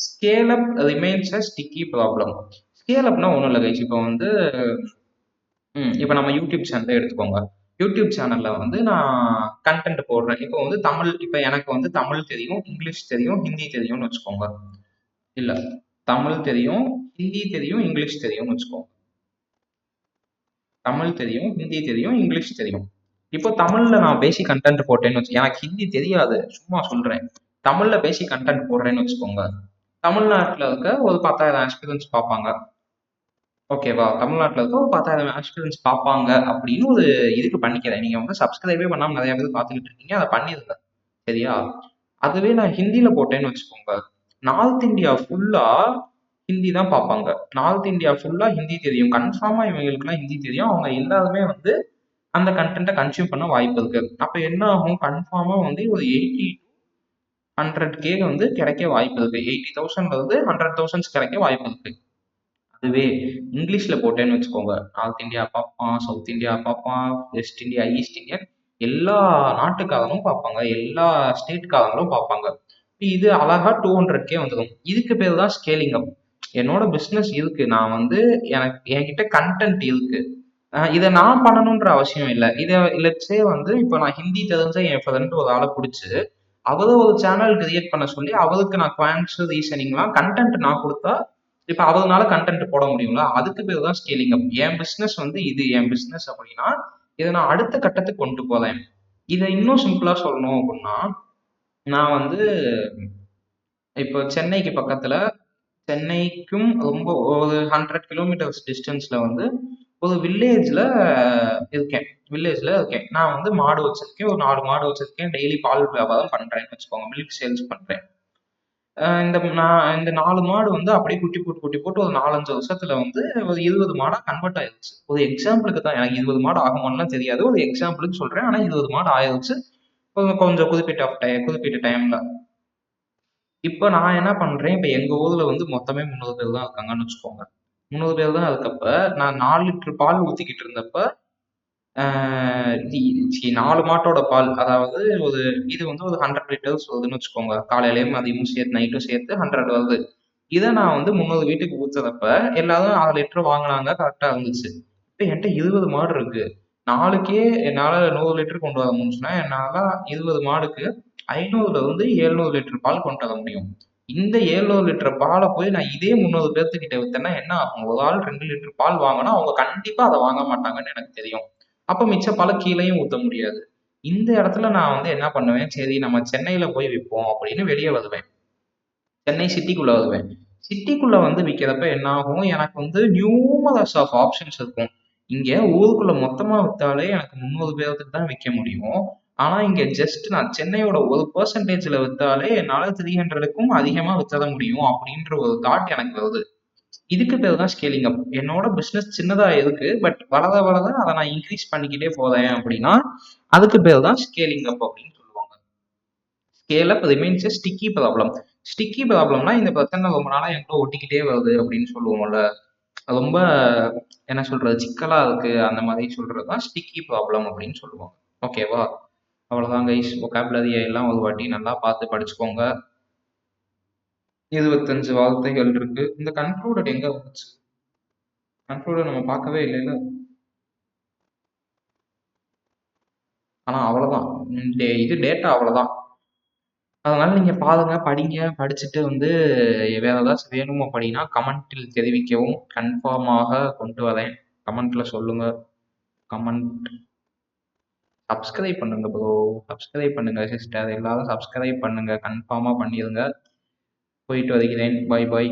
scale up remains a sticky problem. Scale அப்னா ஒன்றும் இல்லை கைஸ். இப்போ வந்து இப்போ நம்ம யூடியூப் சேனலே எடுத்துக்கோங்க. யூடியூப் சேனல்ல வந்து நான் கண்டென்ட் போடுறேன். இப்போ வந்து தமிழ், இப்போ எனக்கு வந்து தமிழ் தெரியும், இங்கிலீஷ் தெரியும், ஹிந்தி தெரியும்னு வச்சுக்கோங்க. இல்ல, தமிழ் தெரியும், ஹிந்தி தெரியும், இங்கிலீஷ் தெரியும்னு வச்சுக்கோங்க. தமிழ் தெரியும், ஹிந்தி தெரியும், இங்கிலீஷ் தெரியும். இப்போ தமிழ்ல நான் பேசிக் கண்டென்ட் போட்டேன்னு வச்சு, எனக்கு ஹிந்தி தெரியாது, சும்மா சொல்றேன். தமிழ்ல பேசிக் கண்டென்ட் போடுறேன்னு வச்சுக்கோங்க. தமிழ்நாட்டில் இருக்க ஒரு 10,000 எக்ஸ்பீரியன்ஸ் பார்ப்பாங்க. ஓகேவா? தமிழ்நாட்டில் இருக்க ஒரு 10,000 எக்ஸ்பீரியன்ஸ் பார்ப்பாங்க அப்படின்னு ஒரு இதுக்கு பண்ணிக்கிறேன். நீங்க வந்து சப்ஸ்கிரைபே பண்ணாம நிறைய பேர் பார்த்துக்கிட்டு இருக்கீங்க, அதை பண்ணிருங்க. சரியா? அதுவே நான் ஹிந்தியில போட்டேன்னு வச்சுக்கோங்க, நார்த் இந்தியா ஃபுல்லா ஹிந்தி தான் பார்ப்பாங்க. நார்த் இந்தியா ஃபுல்லா ஹிந்தி தெரியும், கன்ஃபார்மா இவங்களுக்குலாம் ஹிந்தி தெரியும். அவங்க எல்லாருமே வந்து அந்த கண்டென்ட்டை கன்சியூம் பண்ண வாய்ப்பு இருக்கு. அப்ப என்ன ஆகும்? கன்ஃபார்மா வந்து ஒரு 80-100K வந்து கிடைக்க வாய்ப்பு இருக்கு. 80,000 இருந்து 100,000 கிடைக்க வாய்ப்பு இருக்கு. அதுவே இங்கிலீஷ்ல போட்டேன்னு வச்சுக்கோங்க, நார்த் இந்தியா பார்ப்பான், சவுத் இந்தியா பார்ப்பான், வெஸ்ட் இந்தியா, ஈஸ்ட் இந்தியா, எல்லா நாட்டுக்காரங்களும் பார்ப்பாங்க, எல்லா ஸ்டேட்காரங்களும் பார்ப்பாங்க. இது அழகா 200K வந்துடும். இதுக்கு பேர் தான் ஸ்கேலிங் அப். என்னோட பிஸ்னஸ் இருக்கு, நான் வந்து என்கிட்ட கண்டென்ட் இருக்கு, இதை நான் பண்ணணுன்ற அவசியம் இல்லை. இதை லெட்ஸே வந்து இப்போ நான் ஹிந்தி தெரிஞ்ச என் ஃப்ரெண்ட் ஒரு ஆளை பிடிச்சி அவரை ஒரு சேனல் கிரியேட் பண்ண சொல்லி அவருக்கு நான் குவான்ஸ் ரீசனிங்லாம் கண்டென்ட் நான் கொடுத்தா இப்போ அவருனால கண்டென்ட் போட முடியுங்களா? அதுக்கு பேர் தான் ஸ்கேலிங் அப். என் பிஸ்னஸ் வந்து இது என் பிஸ்னஸ் அப்படின்னா இதை நான் அடுத்த கட்டத்துக்கு கொண்டு போறேன். இதை இன்னும் சிம்பிளா சொல்லணும் அப்படின்னா, நான் வந்து இப்போ சென்னைக்கு பக்கத்துல, சென்னைக்கும் ரொம்ப ஒரு 100 கிலோமீட்டர்ஸ் டிஸ்டன்ஸ்ல வந்து ஒரு வில்லேஜ்ல இருக்கேன். நான் வந்து மாடு வச்சிருக்கேன், ஒரு 4 மாடு வச்சிருக்கேன், டெய்லி பால் வியாபாரம் பண்றேன்னு வச்சுக்கோங்க, மில்க் சேல்ஸ் பண்றேன். இந்த 4 மாடு வந்து அப்படியே குட்டி போட்டு ஒரு 4-5 வருஷத்துல வந்து ஒரு 20 மாடா கன்வெர்ட் ஆயிருச்சு. ஒரு எக்ஸாம்பிளுக்கு தான், எனக்கு 20 மாடு ஆகுமான்னுலாம் தெரியாது, ஒரு எக்ஸாம்பிளுக்கு சொல்றேன். ஆனா 20 மாடு ஆயிருச்சு கொஞ்சம் குறிப்பிட்ட டைம்ல. இப்போ நான் என்ன பண்றேன், இப்போ எங்க ஊர்ல வந்து மொத்தமே 300 பேர் தான் இருக்காங்கன்னு வச்சுக்கோங்க. 300 பேர் தான் இருக்கப்ப, நான் 4 லிட்டர் பால் ஊத்திக்கிட்டு இருந்தப்ப, 4 மாட்டோட பால், அதாவது ஒரு இது வந்து ஒரு 100 லிட்டர்ஸ் வருதுன்னு வச்சுக்கோங்க. காலையிலயும் மதியமும் சேர்த்து நைட்டும் சேர்த்து 100 வருது. இதை நான் வந்து 300 வீட்டுக்கு ஊத்துறப்ப எல்லாரும் 6 லிட்டர் வாங்கினாங்க, கரெக்டா இருந்துச்சு. இப்போ என்கிட்ட 20 மாடு இருக்கு. நாளுக்கே என்னால 100 லிட்டர் கொண்டு வர முடிஞ்சுன்னா என்னால 20 மாடுக்கு 500ல இருந்து 700 லிட்டர் பால் கொண்டு வர முடியும். இந்த 700 லிட்டர் பாலை போய் நான் இதே 300 பேர்த்துக்கிட்ட வித்தேன்னா என்ன ஆகும்? ஒரு ஆள் 2 லிட்டர் பால் வாங்குனா அவங்க கண்டிப்பா அதை வாங்க மாட்டாங்கன்னு எனக்கு தெரியும். அப்ப மிச்ச பாலை கீழேயும் ஊத்த முடியாது. இந்த இடத்துல நான் வந்து என்ன பண்ணுவேன், சரி நம்ம சென்னையில போய் விற்போம் அப்படின்னு வெளியே வருவேன். சென்னை சிட்டிக்குள்ள வருவேன். சிட்டிக்குள்ள வந்து விற்கிறப்ப என்ன ஆகும், எனக்கு வந்து நியூமரஸ் ஆஃப் ஆப்ஷன்ஸ் இருக்கும். இங்க ஊருக்குள்ள மொத்தமா வித்தாலே எனக்கு 300 பேருக்கு தான் விற்க முடியும். ஆனா இங்க ஜஸ்ட் நான் சென்னையோட 1% வித்தாலே என்னால 300க்கும் அதிகமா வித்தற முடியும் அப்படின்ற ஒரு தாட் எனக்கு வருது. இதுக்கு பேரு தான் ஸ்கேலிங் அப். என்னோட பிசினஸ் சின்னதா இருக்கு. பட் வளர வளர அதை நான் இன்க்ரீஸ் பண்ணிக்கிட்டே போறேன் அப்படின்னா, அதுக்கு பேரு தான் ஸ்கேலிங் அப் அப்படின்னு சொல்லுவாங்க. ஸ்கேல் அப் ரிமைன்ஸ் எ ஸ்டிக்கி ப்ராப்ளம். ஸ்டிக்கி ப்ராப்ளம்னா இந்த பிரச்சனை ரொம்ப நாளா என்கிட்ட ஒட்டிக்கிட்டே வருது அப்படின்னு சொல்லுவோம்ல. ரொம்ப என்ன சொல்றது? சிக்கலா இருக்கு. அந்த மாதிரி சொல்றது தான் ஸ்டிக்கி ப்ராப்ளம் அப்படின்னு சொல்லுவோம். ஓகேவா? அவ்வளோதான் கைஸ். வொக்காபுலரி எல்லாம் ஒரு வாட்டி நல்லா பார்த்து படிச்சுக்கோங்க. 25 வார்த்தைகள் இருக்கு. இந்த கன்க்ளூடட் எங்க வந்துச்சு? கன்க்ளூடட் நம்ம பார்க்கவே இல்லைல்ல. ஆனா அவ்வளோதான். இது டேட்டா அவ்வளோதான். அதனால நீங்க பாருங்க, படிங்க. படிச்சுட்டு வந்து வேற ஏதாச்சும் வேணும் அப்படின்னா கமெண்ட்டில் தெரிவிக்கவும். கன்ஃபார்மாக கொண்டு வரேன். கமெண்ட்ல சொல்லுங்க. கமெண்ட் சப்ஸ்கிரைப் பண்ணுங்க ப்ரோ. சப்ஸ்கிரைப் பண்ணுங்க சிஸ்டர். எல்லாரும் சப்ஸ்கிரைப் பண்ணுங்க. கன்ஃபார்மா பண்ணிருங்க. போயிட்டு வருகிறேன். பாய் பாய்.